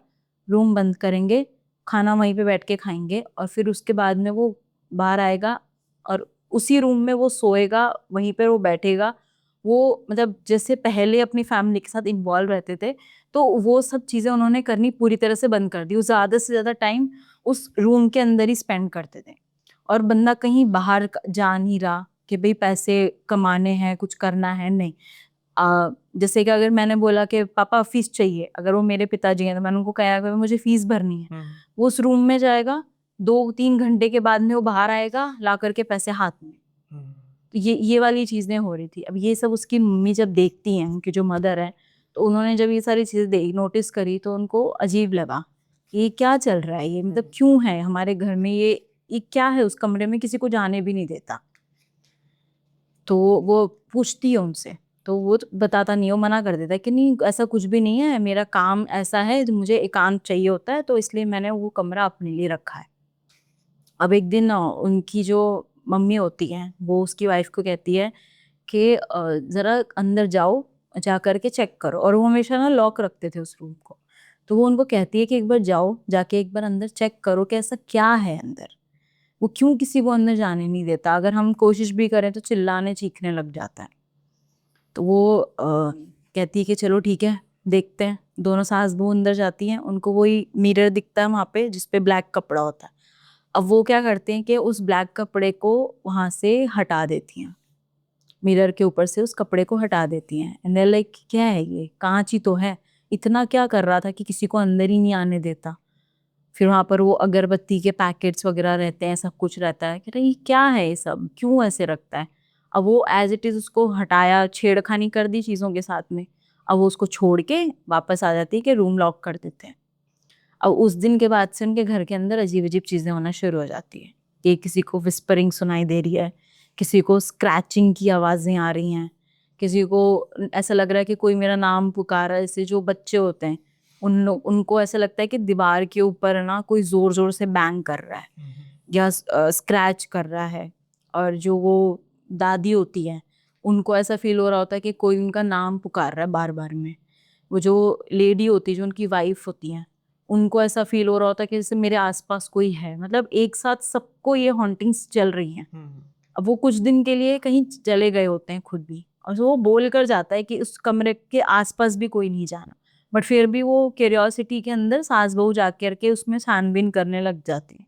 रूम बंद करेंगे, खाना वहीं पे बैठ के खाएंगे, और फिर उसके बाद में वो बाहर आएगा और उसी रूम में वो सोएगा, वहीं पर वो बैठेगा। वो मतलब जैसे पहले अपनी फैमिली के साथ इन्वॉल्व रहते थे, तो वो सब चीज़ें उन्होंने करनी पूरी तरह से बंद कर दी। वो ज़्यादा से ज़्यादा टाइम उस रूम के अंदर ही स्पेंड करते थे, और बंदा कहीं बाहर जा नहीं रहा कि भाई पैसे कमाने हैं, कुछ करना है, नहीं। जैसे कि अगर मैंने बोला कि पापा फीस चाहिए, अगर वो मेरे पिताजी हैं तो मैंने उनको कहा कि मुझे फीस भरनी है, वो उस रूम में जाएगा, 2-3 घंटे के बाद में वो बाहर आएगा ला करके पैसे हाथ में। तो ये वाली चीज़ें हो रही थी। अब ये सब उसकी मम्मी जब देखती हैं, उनकी जो मदर है, तो उन्होंने जब ये सारी चीज़ें देखी, नोटिस करी, तो उनको अजीब लगा ये क्या चल रहा है, ये मतलब क्यों है हमारे घर में, ये क्या है, उस कमरे में किसी को जाने भी नहीं देता। तो वो पूछती है उनसे, तो वो तो बताता नहीं है, वो मना कर देता है कि नहीं ऐसा कुछ भी नहीं है, मेरा काम ऐसा है, मुझे एकांत चाहिए होता है, तो इसलिए मैंने वो कमरा अपने लिए रखा है। अब एक दिन उनकी जो मम्मी होती हैं, वो उसकी वाइफ को कहती है कि ज़रा अंदर जाओ, जा कर के चेक करो, और वो हमेशा ना लॉक रखते थे उस रूम को। तो वो उनको कहती है कि एक बार जाओ, जाके एक बार अंदर चेक करो कि ऐसा क्या है अंदर, वो क्यों किसी को अंदर जाने नहीं देता, अगर हम कोशिश भी करें तो चिल्लाने चीखने लग जाता है। तो वो कहती है कि चलो ठीक है, देखते हैं। दोनों सास बहू अंदर जाती हैं, उनको वही मिरर दिखता है वहाँ पे जिसपे ब्लैक कपड़ा होता है। अब वो क्या करते हैं कि उस ब्लैक कपड़े को वहाँ से हटा देती हैं, मिरर के ऊपर से उस कपड़े को हटा देती हैं, एंड दे लाइक क्या है ये, कांच ही तो है, इतना क्या कर रहा था कि किसी को अंदर ही नहीं आने देता। फिर वहाँ पर वो अगरबत्ती के पैकेट्स वगैरह रहते हैं, सब कुछ रहता है, कह रहे ये क्या है, ये सब क्यों ऐसे रखता है। अब वो एज इट इज़ उसको हटाया, छेड़खानी कर दी चीज़ों के साथ में। अब वो उसको छोड़ के वापस आ जाती है कि रूम लॉक कर देते हैं। अब उस दिन के बाद से उनके घर के अंदर अजीब अजीब चीज़ें होना शुरू हो जाती है, कि किसी को विस्परिंग सुनाई दे रही है, किसी को स्क्रैचिंग की आवाज़ें आ रही हैं, किसी को ऐसा लग रहा है कि कोई मेरा नाम पुकार रहा है। जैसे जो बच्चे होते हैं, उनको ऐसा लगता है कि दीवार के ऊपर ना कोई ज़ोर ज़ोर से बैंग कर रहा है या स्क्रैच कर रहा है। और जो वो दादी होती हैं, उनको ऐसा फील हो रहा होता है कि कोई उनका नाम पुकार रहा है बार बार में। वो जो लेडी होती है, जो उनकी वाइफ होती हैं, उनको ऐसा फील हो रहा होता है कि जैसे मेरे आसपास कोई है। मतलब एक साथ सबको ये हॉन्टिंग्स चल रही हैं। अब वो कुछ दिन के लिए कहीं चले गए होते हैं खुद भी, और वो बोल कर जाता है कि उस कमरे के आसपास भी कोई नहीं जाना, बट फिर भी वो क्यूरियोसिटी के अंदर सास बहू जा के उसमें छानबीन करने लग जाती हैं।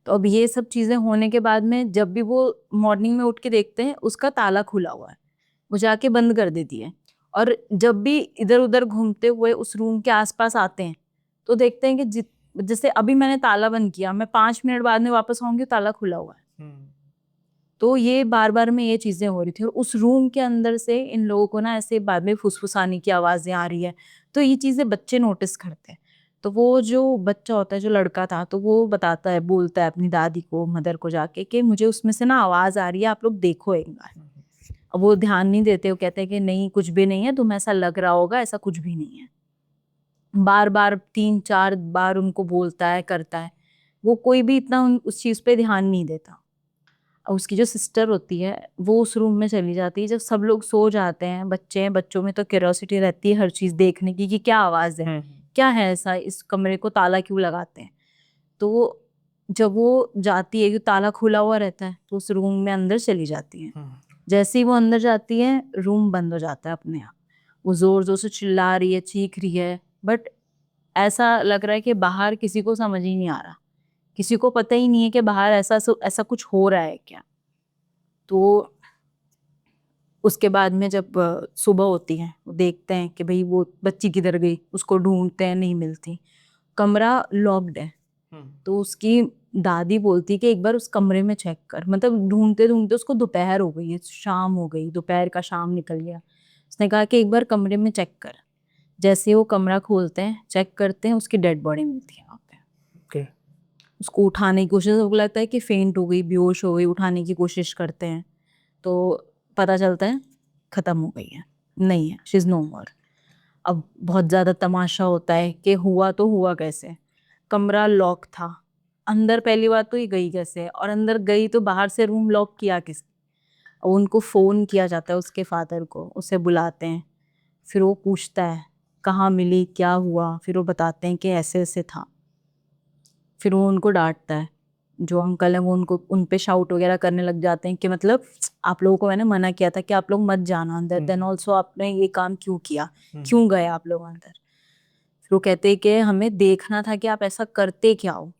तो अब ये सब चीज़ें होने के बाद में जब भी वो मॉर्निंग में उठ के देखते हैं, उसका ताला खुला हुआ है, वो जाके बंद कर देती है। और जब भी इधर उधर घूमते हुए उस रूम के आसपास आते हैं, तो देखते हैं कि जैसे अभी मैंने ताला बंद किया, मैं 5 मिनट बाद में वापस आऊंगी, ताला खुला हुआ है। तो ये बार बार में ये चीज़ें हो रही थी, और उस रूम के अंदर से इन लोगों को ना ऐसे बाद में फुसफुसाने की आवाज़ें आ रही है। तो ये चीज़ें बच्चे नोटिस करते हैं। तो वो जो बच्चा होता है, जो लड़का था, तो वो बताता है, बोलता है अपनी दादी को, मदर को जाके कि मुझे उसमें से ना आवाज़ आ रही है, आप लोग देखो एक बार। अब वो ध्यान नहीं देते, वो कहते हैं कि नहीं कुछ भी नहीं है, तुम्हें ऐसा लग रहा होगा, ऐसा कुछ भी नहीं है। बार बार 3-4 बार उनको बोलता है, करता है, वो कोई भी इतना उस चीज़ पे ध्यान नहीं देता। और उसकी जो सिस्टर होती है, वो उस रूम में चली जाती है जब सब लोग सो जाते हैं। बच्चे हैं, बच्चों में तो क्यूरियोसिटी रहती है हर चीज़ देखने की कि क्या आवाज़ है, क्या है ऐसा, इस कमरे को ताला क्यों लगाते हैं। तो जब वो जाती है, ताला खुला हुआ रहता है, तो उस रूम में अंदर चली जाती है। जैसे ही वो अंदर जाती है, रूम बंद हो जाता है अपने आप। वो जोर जोर से चिल्ला रही है, चीख रही है, बट ऐसा लग रहा है कि बाहर किसी को समझ ही नहीं आ रहा, किसी को पता ही नहीं है कि बाहर ऐसा ऐसा कुछ हो रहा है क्या। तो उसके बाद में जब सुबह होती है, वो देखते हैं कि भाई वो बच्ची किधर गई, उसको ढूंढते हैं, नहीं मिलती, कमरा लॉक्ड है। तो उसकी दादी बोलती कि एक बार उस कमरे में चेक कर, मतलब ढूंढते ढूंढते उसको दोपहर हो गई है, शाम हो गई, दोपहर का शाम निकल गया। उसने कहा कि एक बार कमरे में चेक कर। जैसे वो कमरा खोलते हैं, चेक करते हैं, उसकी डेड बॉडी मिलती है वहाँ पे। ओके। उसको उठाने की कोशिश, उसको लगता है कि फेंट हो गई, बेहोश हो गई, उठाने की कोशिश करते हैं तो पता चलता है खत्म हो गई है, नहीं है, शी इज नो मोर। अब बहुत ज्यादा तमाशा होता है कि हुआ तो हुआ कैसे, कमरा लॉक था, अंदर पहली बात तो ये गई कैसे, और अंदर गई तो बाहर से रूम लॉक किया किस। और उनको फोन किया जाता है, उसके फादर को, उसे बुलाते हैं, फिर वो पूछता है कहाँ मिली, क्या हुआ, फिर वो बताते हैं कि ऐसे ऐसे था। फिर वो उनको डांटता है, जो अंकल है वो उनको उन पे शाउट वगैरह करने लग जाते हैं कि मतलब आप लोगों को मैंने मना किया था कि आप लोग मत जाना अंदर, देन ऑल्सो आपने ये काम क्यों किया, क्यों गए आप लोग अंदर। फिर वो कहते हैं कि हमें देखना था कि आप ऐसा करते क्या हो,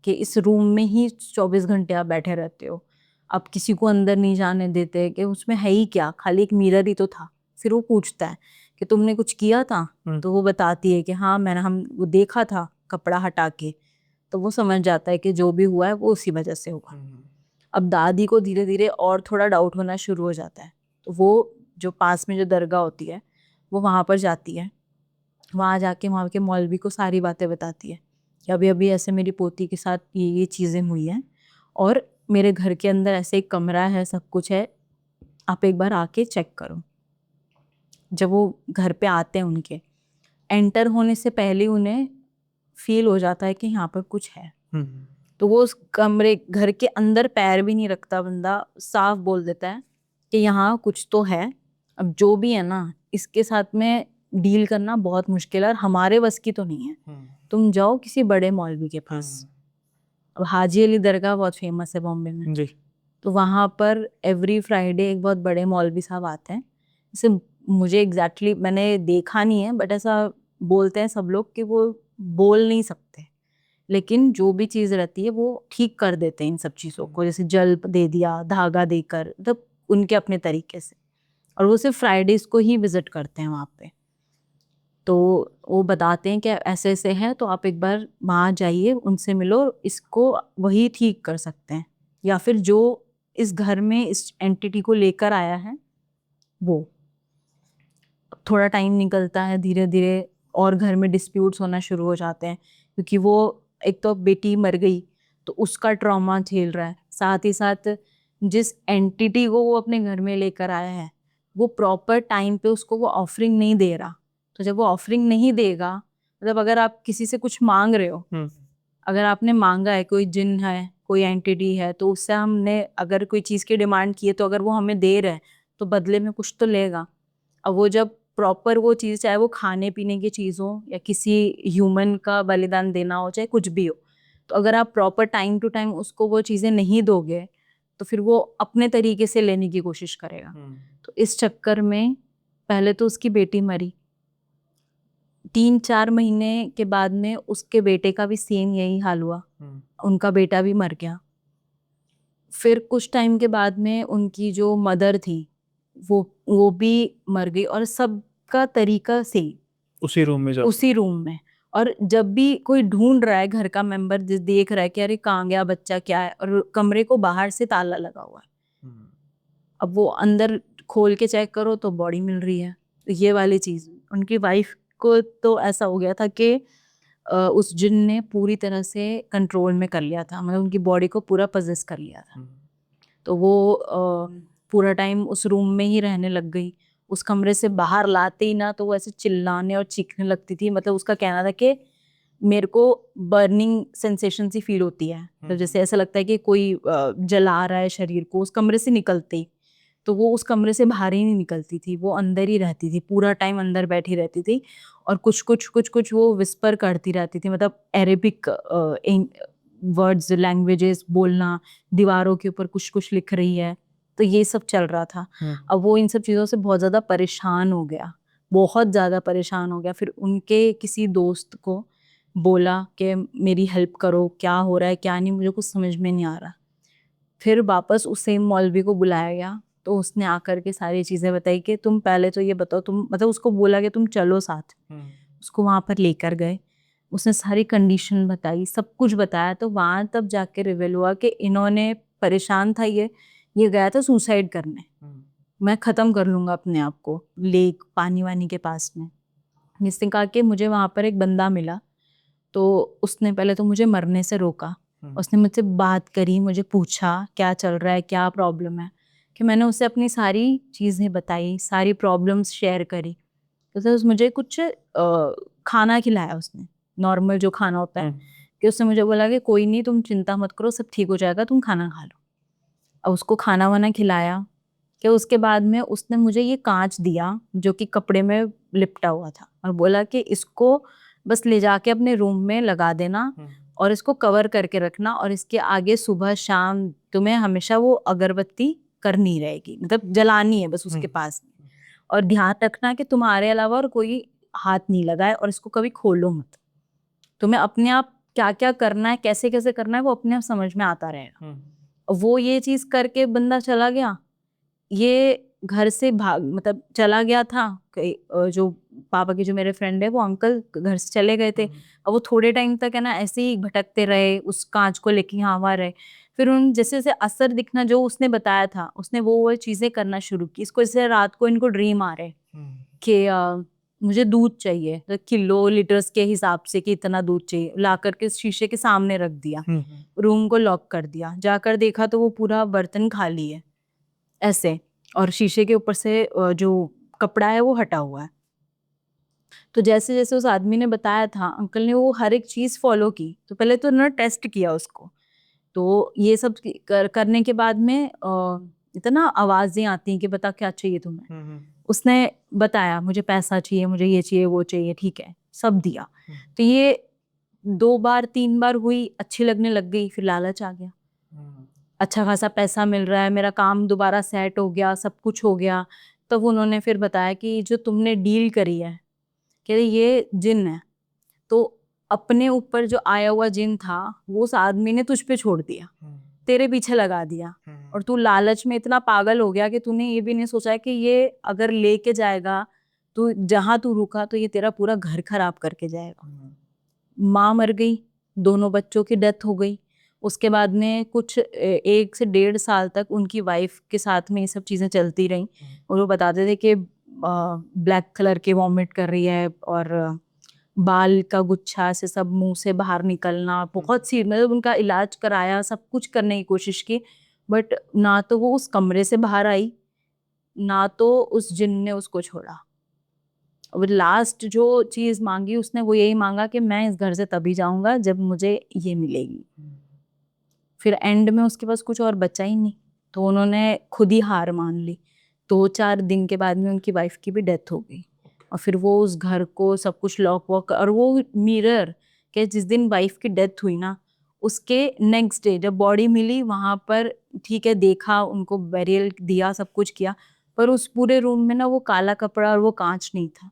कि इस रूम में ही 24 घंटे आप बैठे रहते हो, आप किसी को अंदर नहीं जाने देते, कि उसमें है ही क्या, खाली एक मिरर ही तो था। फिर वो पूछता है कि तुमने कुछ किया था, तो वो बताती है कि हाँ मैंने, हम वो देखा था कपड़ा हटा के। तो वो समझ जाता है कि जो भी हुआ है वो उसी वजह से हुआ। अब दादी को धीरे धीरे और थोड़ा डाउट होना शुरू हो जाता है, तो वो जो पास में जो दरगाह होती है वो वहाँ पर जाती है। वहाँ जाके वहाँ के मौलवी को सारी बातें बताती है कि अभी अभी ऐसे मेरी पोती के साथ ये चीज़ें हुई हैं, और मेरे घर के अंदर ऐसे एक कमरा है, सब कुछ है, आप एक बार आके चेक करो। जब वो घर पे आते हैं, उनके एंटर होने से पहले उन्हें फील हो जाता है कि यहाँ पर कुछ है। तो वो उस कमरे, घर के अंदर पैर भी नहीं रखता बंदा, साफ बोल देता है कि यहाँ कुछ तो है। अब जो भी है ना, इसके साथ में डील करना बहुत मुश्किल है और हमारे बस की तो नहीं है, तुम जाओ किसी बड़े मौलवी के पास। अब हाजी अली दरगाह बहुत फेमस है बॉम्बे में जी। तो वहाँ पर एवरी फ्राइडे एक बहुत बड़े मौलवी साहब आते हैं। जैसे मुझे एग्जैक्टली मैंने देखा नहीं है, बट ऐसा बोलते हैं सब लोग कि वो बोल नहीं सकते, लेकिन जो भी चीज़ रहती है वो ठीक कर देते हैं इन सब चीज़ों को, जैसे जल दे दिया, धागा देकर, मतलब उनके अपने तरीके से। और वो सिर्फ फ्राइडेज को ही विजिट करते हैं वहाँ पे। तो वो बताते हैं कि ऐसे ऐसे है, तो आप एक बार वहाँ जाइए, उनसे मिलो, इसको वही ठीक कर सकते हैं, या फिर जो इस घर में इस एंटिटी को लेकर आया है वो। थोड़ा टाइम निकलता है, धीरे धीरे और घर में डिस्प्यूट्स होना शुरू हो जाते हैं, क्योंकि वो एक तो बेटी मर गई तो उसका ट्रॉमा झेल रहा है, साथ ही साथ जिस एंटिटी को वो अपने घर में लेकर आया है वो प्रॉपर टाइम पे उसको वो ऑफरिंग नहीं दे रहा। तो जब वो ऑफरिंग नहीं देगा, मतलब अगर आप किसी से कुछ मांग रहे हो, अगर आपने मांगा है, कोई जिन है, कोई एंटिटी है, तो उससे हमने अगर कोई चीज़ की डिमांड की है, तो अगर वो हमें दे रहा है तो बदले में कुछ तो लेगा। अब वो जब प्रॉपर वो चीज़, चाहे वो खाने पीने की चीज़ हो या किसी ह्यूमन का बलिदान देना हो, चाहे कुछ भी हो, तो अगर आप प्रॉपर टाइम टू टाइम उसको वो चीज़ें नहीं दोगे तो फिर वो अपने तरीके से लेने की कोशिश करेगा। तो इस चक्कर में पहले तो उसकी बेटी मरी, 3-4 महीने के बाद में उसके बेटे का भी सेम यही हाल हुआ, उनका बेटा भी मर गया। फिर कुछ टाइम के बाद में उनकी जो मदर थी वो भी मर गई, और सबका तरीका सेम, उसी रूम में जाओ। उसी रूम में। और जब भी कोई ढूंढ रहा है, घर का मेंबर देख रहा है कि अरे कहाँ गया बच्चा, क्या है, और कमरे को बाहर से ताला लगा हुआ है, अब वो अंदर खोल के चेक करो तो बॉडी मिल रही है। तो ये वाली चीज उनकी वाइफ को तो ऐसा हो गया था कि उस जिन ने पूरी तरह से कंट्रोल में कर लिया था, मतलब उनकी बॉडी को पूरा पजेस कर लिया था। तो वो पूरा टाइम उस रूम में ही रहने लग गई। उस कमरे से बाहर लाते ही ना तो वो ऐसे चिल्लाने और चीखने लगती थी, मतलब उसका कहना था कि मेरे को बर्निंग सेंसेशन सी फील होती है, तो जैसे ऐसा लगता है कि कोई जला रहा है शरीर को उस कमरे से निकलते ही। तो वो उस कमरे से बाहर ही नहीं निकलती थी, वो अंदर ही रहती थी, पूरा टाइम अंदर बैठी रहती थी। और कुछ वो विस्पर करती रहती थी, मतलब अरेबिक वर्ड्स, लैंग्वेजेस बोलना, दीवारों के ऊपर कुछ कुछ लिख रही है, तो ये सब चल रहा था। अब वो इन सब चीज़ों से बहुत ज़्यादा परेशान हो गया, बहुत ज़्यादा परेशान हो गया। फिर उनके किसी दोस्त को बोला कि मेरी हेल्प करो, क्या हो रहा है क्या नहीं, मुझे कुछ समझ में नहीं आ रहा। फिर वापस उस सेम मौलवी को बुलाया गया, तो उसने आकर के सारी चीजें बताई कि तुम पहले तो ये बताओ, तुम मतलब उसको बोला कि तुम चलो साथ, उसको वहां पर लेकर गए, उसने सारी कंडीशन बताई, सब कुछ बताया। तो वहां तब जाके रिवील हुआ कि इन्होंने, परेशान था ये गया था सुसाइड करने, मैं खत्म कर लूंगा अपने आप को लेक पानी वानी के पास में। जिसने कहा कि मुझे वहां पर एक बंदा मिला, तो उसने पहले तो मुझे मरने से रोका, उसने मुझसे बात करी, मुझे पूछा क्या चल रहा है, क्या प्रॉब्लम है, कि मैंने उसे अपनी सारी चीज़ें बताई, सारी प्रॉब्लम्स शेयर करी। तो मुझे कुछ खाना खिलाया उसने, नॉर्मल जो खाना होता है, कि उसने मुझे बोला कि कोई नहीं, तुम चिंता मत करो, सब ठीक हो जाएगा, तुम खाना खा लो। अब उसको खाना वाना खिलाया कि उसके बाद में उसने मुझे ये कांच दिया जो कि कपड़े में लिपटा हुआ था, और बोला कि इसको बस ले जाके अपने रूम में लगा देना और इसको कवर करके रखना, और इसके आगे सुबह शाम तुम्हें हमेशा वो अगरबत्ती करनी रहेगी, मतलब जलानी है बस उसके पास में। और ध्यान रखना कि तुम्हारे अलावा और कोई हाथ नहीं लगाए, और इसको कभी खोलो मत, तुम्हें अपने आप क्या क्या करना है, कैसे कैसे करना है, वो अपने आप समझ में आता रहेगा। वो ये चीज करके बंदा चला गया, ये घर से भाग मतलब चला गया था। जो पापा के जो मेरे फ्रेंड है वो अंकल घर से चले गए थे। अब वो थोड़े टाइम तक है ना ऐसे ही भटकते रहे, उस कांच को लेके यहाँ वहाँ रहे। फिर उन जैसे जैसे असर दिखना जो उसने बताया था, उसने वो चीजें करना शुरू की। इसको जैसे रात को इनको ड्रीम आ रहे कि मुझे दूध चाहिए, तो किलो लीटर्स के हिसाब से कि इतना दूध चाहिए, ला करके शीशे के सामने रख दिया, रूम को लॉक कर दिया, जाकर देखा तो वो पूरा बर्तन खाली है ऐसे, और शीशे के ऊपर से जो कपड़ा है वो हटा हुआ है। तो जैसे जैसे उस आदमी ने बताया था, अंकल ने वो हर एक चीज फॉलो की। तो पहले तो उन्होंने टेस्ट किया उसको, तो ये सब करने के बाद में इतना आवाजें आती हैं कि बता क्या चाहिए तुम्हें। उसने बताया मुझे पैसा चाहिए, मुझे ये चाहिए वो चाहिए, ठीक है सब दिया। तो ये 2 बार 3 बार हुई, अच्छी लगने लग गई, फिर लालच आ गया, अच्छा खासा पैसा मिल रहा है, मेरा काम दोबारा सेट हो गया, सब कुछ हो गया। तब उन्होंने फिर बताया कि जो तुमने डील करी है कि ये जिन है, तो अपने ऊपर जो आया हुआ जिन था वो उस आदमी ने तुझ पे छोड़ दिया, तेरे पीछे लगा दिया, और तू लालच में इतना पागल हो गया कि तूने ये भी नहीं सोचा कि ये अगर लेके जाएगा तो जहां तू रुका तो ये तेरा पूरा घर खराब करके जाएगा। माँ मर गई, दोनों बच्चों की डेथ हो गई। उसके बाद में कुछ 1 से 1.5 साल तक उनकी वाइफ के साथ में ये सब चीज़ें चलती रहीं, और वो बताते थे कि ब्लैक कलर के वॉमिट कर रही है, और बाल का गुच्छा से सब मुंह से बाहर निकलना, बहुत सी मतलब उनका इलाज कराया, सब कुछ करने की कोशिश की, बट ना तो वो उस कमरे से बाहर आई, ना तो उस जिन ने उसको छोड़ा। अब लास्ट जो चीज मांगी उसने वो यही मांगा कि मैं इस घर से तभी जाऊंगा जब मुझे ये मिलेगी। फिर एंड में उसके पास कुछ और बचा ही नहीं, तो उन्होंने खुद ही हार मान ली। 2-4 दिन के बाद में उनकी वाइफ की भी डेथ हो गई, और फिर वो उस घर को सब कुछ लॉक वॉक, और वो मिरर के जिस दिन वाइफ की डेथ हुई ना, उसके नेक्स्ट डे जब बॉडी मिली वहां पर, ठीक है देखा, उनको बेरियल दिया, सब कुछ किया, पर उस पूरे रूम में ना वो काला कपड़ा और वो कांच नहीं था।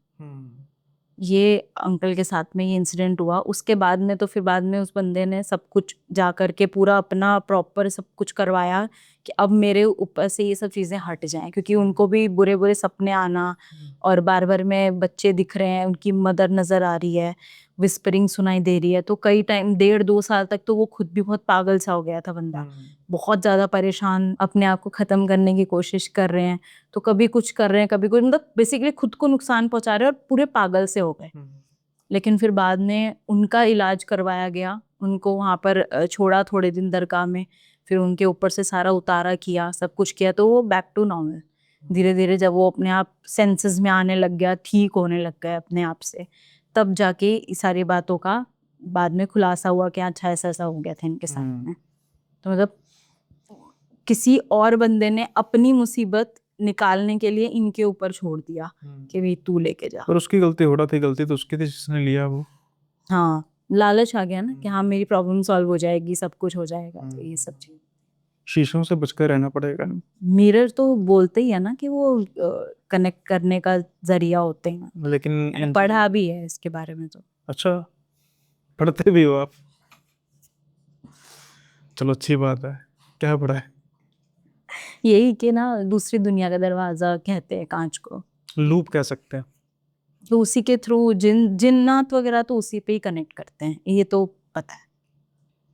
ये अंकल के साथ में ये इंसिडेंट हुआ। उसके बाद में तो फिर बाद में उस बंदे ने सब कुछ जा करके पूरा अपना प्रॉपर सब कुछ करवाया कि अब मेरे ऊपर से ये सब चीज़ें हट जाएं, क्योंकि उनको भी बुरे बुरे सपने आना, और बार बार में बच्चे दिख रहे हैं, उनकी मदर नज़र आ रही है, विस्परिंग सुनाई दे रही है। तो कई टाइम 1.5-2 साल तक तो वो खुद भी बहुत पागल सा हो गया था बंदा, बहुत ज़्यादा परेशान, अपने आप को ख़त्म करने की कोशिश कर रहे हैं। तो कभी कुछ कर रहे हैं, कभी कुछ, मतलब बेसिकली खुद को नुकसान पहुंचा रहे हैं, और पूरे पागल से हो गए। लेकिन फिर बाद में उनका इलाज करवाया गया, उनको वहां पर छोड़ा थोड़े दिन दरगाह में, फिर उनके ऊपर से सारा उतारा किया, सब कुछ किया, तो वो बैक टू नॉर्मल। धीरे धीरे जब वो अपने आप सेंसेस में आने लग गया, ठीक होने लग गया अपने आप से, तब जाके इस सारी बातों का बाद में खुलासा हुआ कि अच्छा ऐसा ऐसा हो गया था इनके साथ में। तो मतलब किसी और बंदे ने अपनी मुसीबत निकालने के लिए इनके ऊपर छोड़ दिया कि भाई तू लेके जा। पर उसकी गलती थोड़ा थी, गलती तो उसकी थी जिसने लिया वो। हाँ, लालच आ गया ना कि हाँ मेरी प्रॉब्लम सॉल्व हो जाएगी, सब कुछ हो जाएगा, तो ये सब चीज। शीशों से बचकर रहना पड़ेगा। मिरर तो बोलते ही है ना कि वो कनेक्ट करने का जरिया होते हैं। लेकिन पढ़ा भी है इसके बारे में तो। अच्छा, पढ़ते भी हो आप? चलो अच्छी बात है। क्या पढ़ा है? यही कि ना दूसरी दुनिया का दरवाजा कहते हैं कांच को, लूप कह सकते हैं। तो उसी के थ्रू जिन्नात वगैरह तो उसी पे ही कनेक्ट करते हैं, ये तो पता है।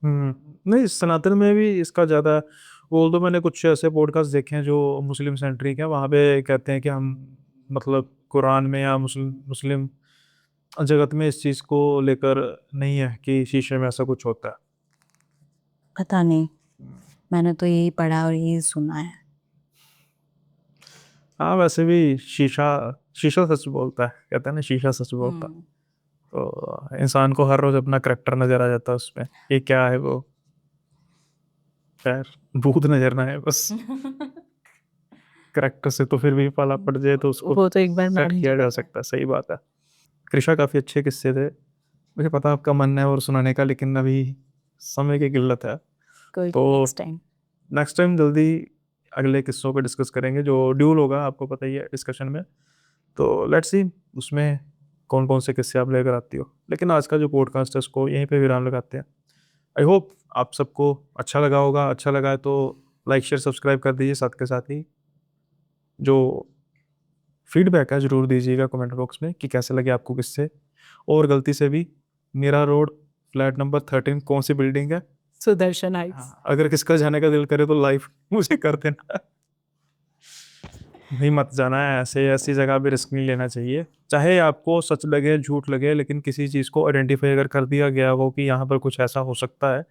नहीं, सनातन में भी इसका ज़्यादा, वो तो मैंने कुछ ऐसे पॉडकास्ट देखे हैं जो मुस्लिम सेंट्रिक हैं, वहाँ पे कहते हैं कि हम मतलब कुरान में या मुस्लिम मुस्लिम जगत में इस चीज़ को लेकर नहीं है कि शीशे में ऐसा कुछ होता है। पता नहीं, मैंने तो यही पढ़ा और यही सुना है। हाँ, वैसे भी शीशा शीशा सच बोलता है, कहते हैं ना शीशा सच बोलता है। तो इंसान को हर रोज अपना करेक्टर नजर आ जाता है उसमें, ये क्या है वो, खैर भूत नजर ना है बस। करेक्टर से तो फिर भी पाला पड़ जाए तो उसको वो तो एक बार सेट मान किया जा जाता है। सकता है, सही बात है। कृषा काफी अच्छे किस्से थे, मुझे पता आपका मन है और सुनाने का, लेकिन अभी समय की किल्लत है। कोई तो नेक्स्ट टाइम। नेक्स्ट टाइम जल्दी अगले किस्सों पे डिस्कस करेंगे, जो ड्यूल होगा आपको पता ही है डिस्कशन में। तो लेट्स सी उसमें कौन कौन से किस्से आप लेकर आती हो, लेकिन आज का जो पॉडकास्ट है उसको यहीं पे विराम लगाते हैं। आई होप आप सबको अच्छा लगा होगा, अच्छा लगा है तो लाइक शेयर सब्सक्राइब कर दीजिए, साथ के साथ ही जो फीडबैक है ज़रूर दीजिएगा कमेंट बॉक्स में कि कैसे लगे आपको किस्से। और गलती से भी मेरा रोड फ्लैट नंबर 13 कौन सी बिल्डिंग है, सुदर्शन हाइट्स। अगर किसका जाने का दिल करे तो लाइव मुझे कर देना। नहीं, मत जाना है, ऐसे ऐसी जगह भी रिस्क नहीं लेना चाहिए। चाहे आपको सच लगे झूठ लगे, लेकिन किसी चीज़ को आइडेंटिफाई अगर कर दिया गया हो कि यहाँ पर कुछ ऐसा हो सकता है,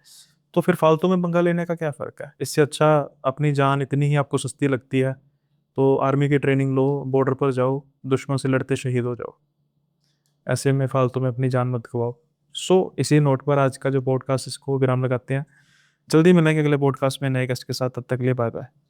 तो फिर फालतू में पंगा लेने का क्या फ़र्क है। इससे अच्छा अपनी जान इतनी ही आपको सस्ती लगती है तो आर्मी की ट्रेनिंग लो, बॉर्डर पर जाओ, दुश्मन से लड़ते शहीद हो जाओ, ऐसे में फालतू में अपनी जान मत गवाओ। सो इसी नोट पर आज का जो पॉडकास्ट इसको विराम लगाते हैं। जल्दी मिलेंगे अगले पॉडकास्ट में नए गेस्ट के साथ, तब तक के लिए बाय बाय।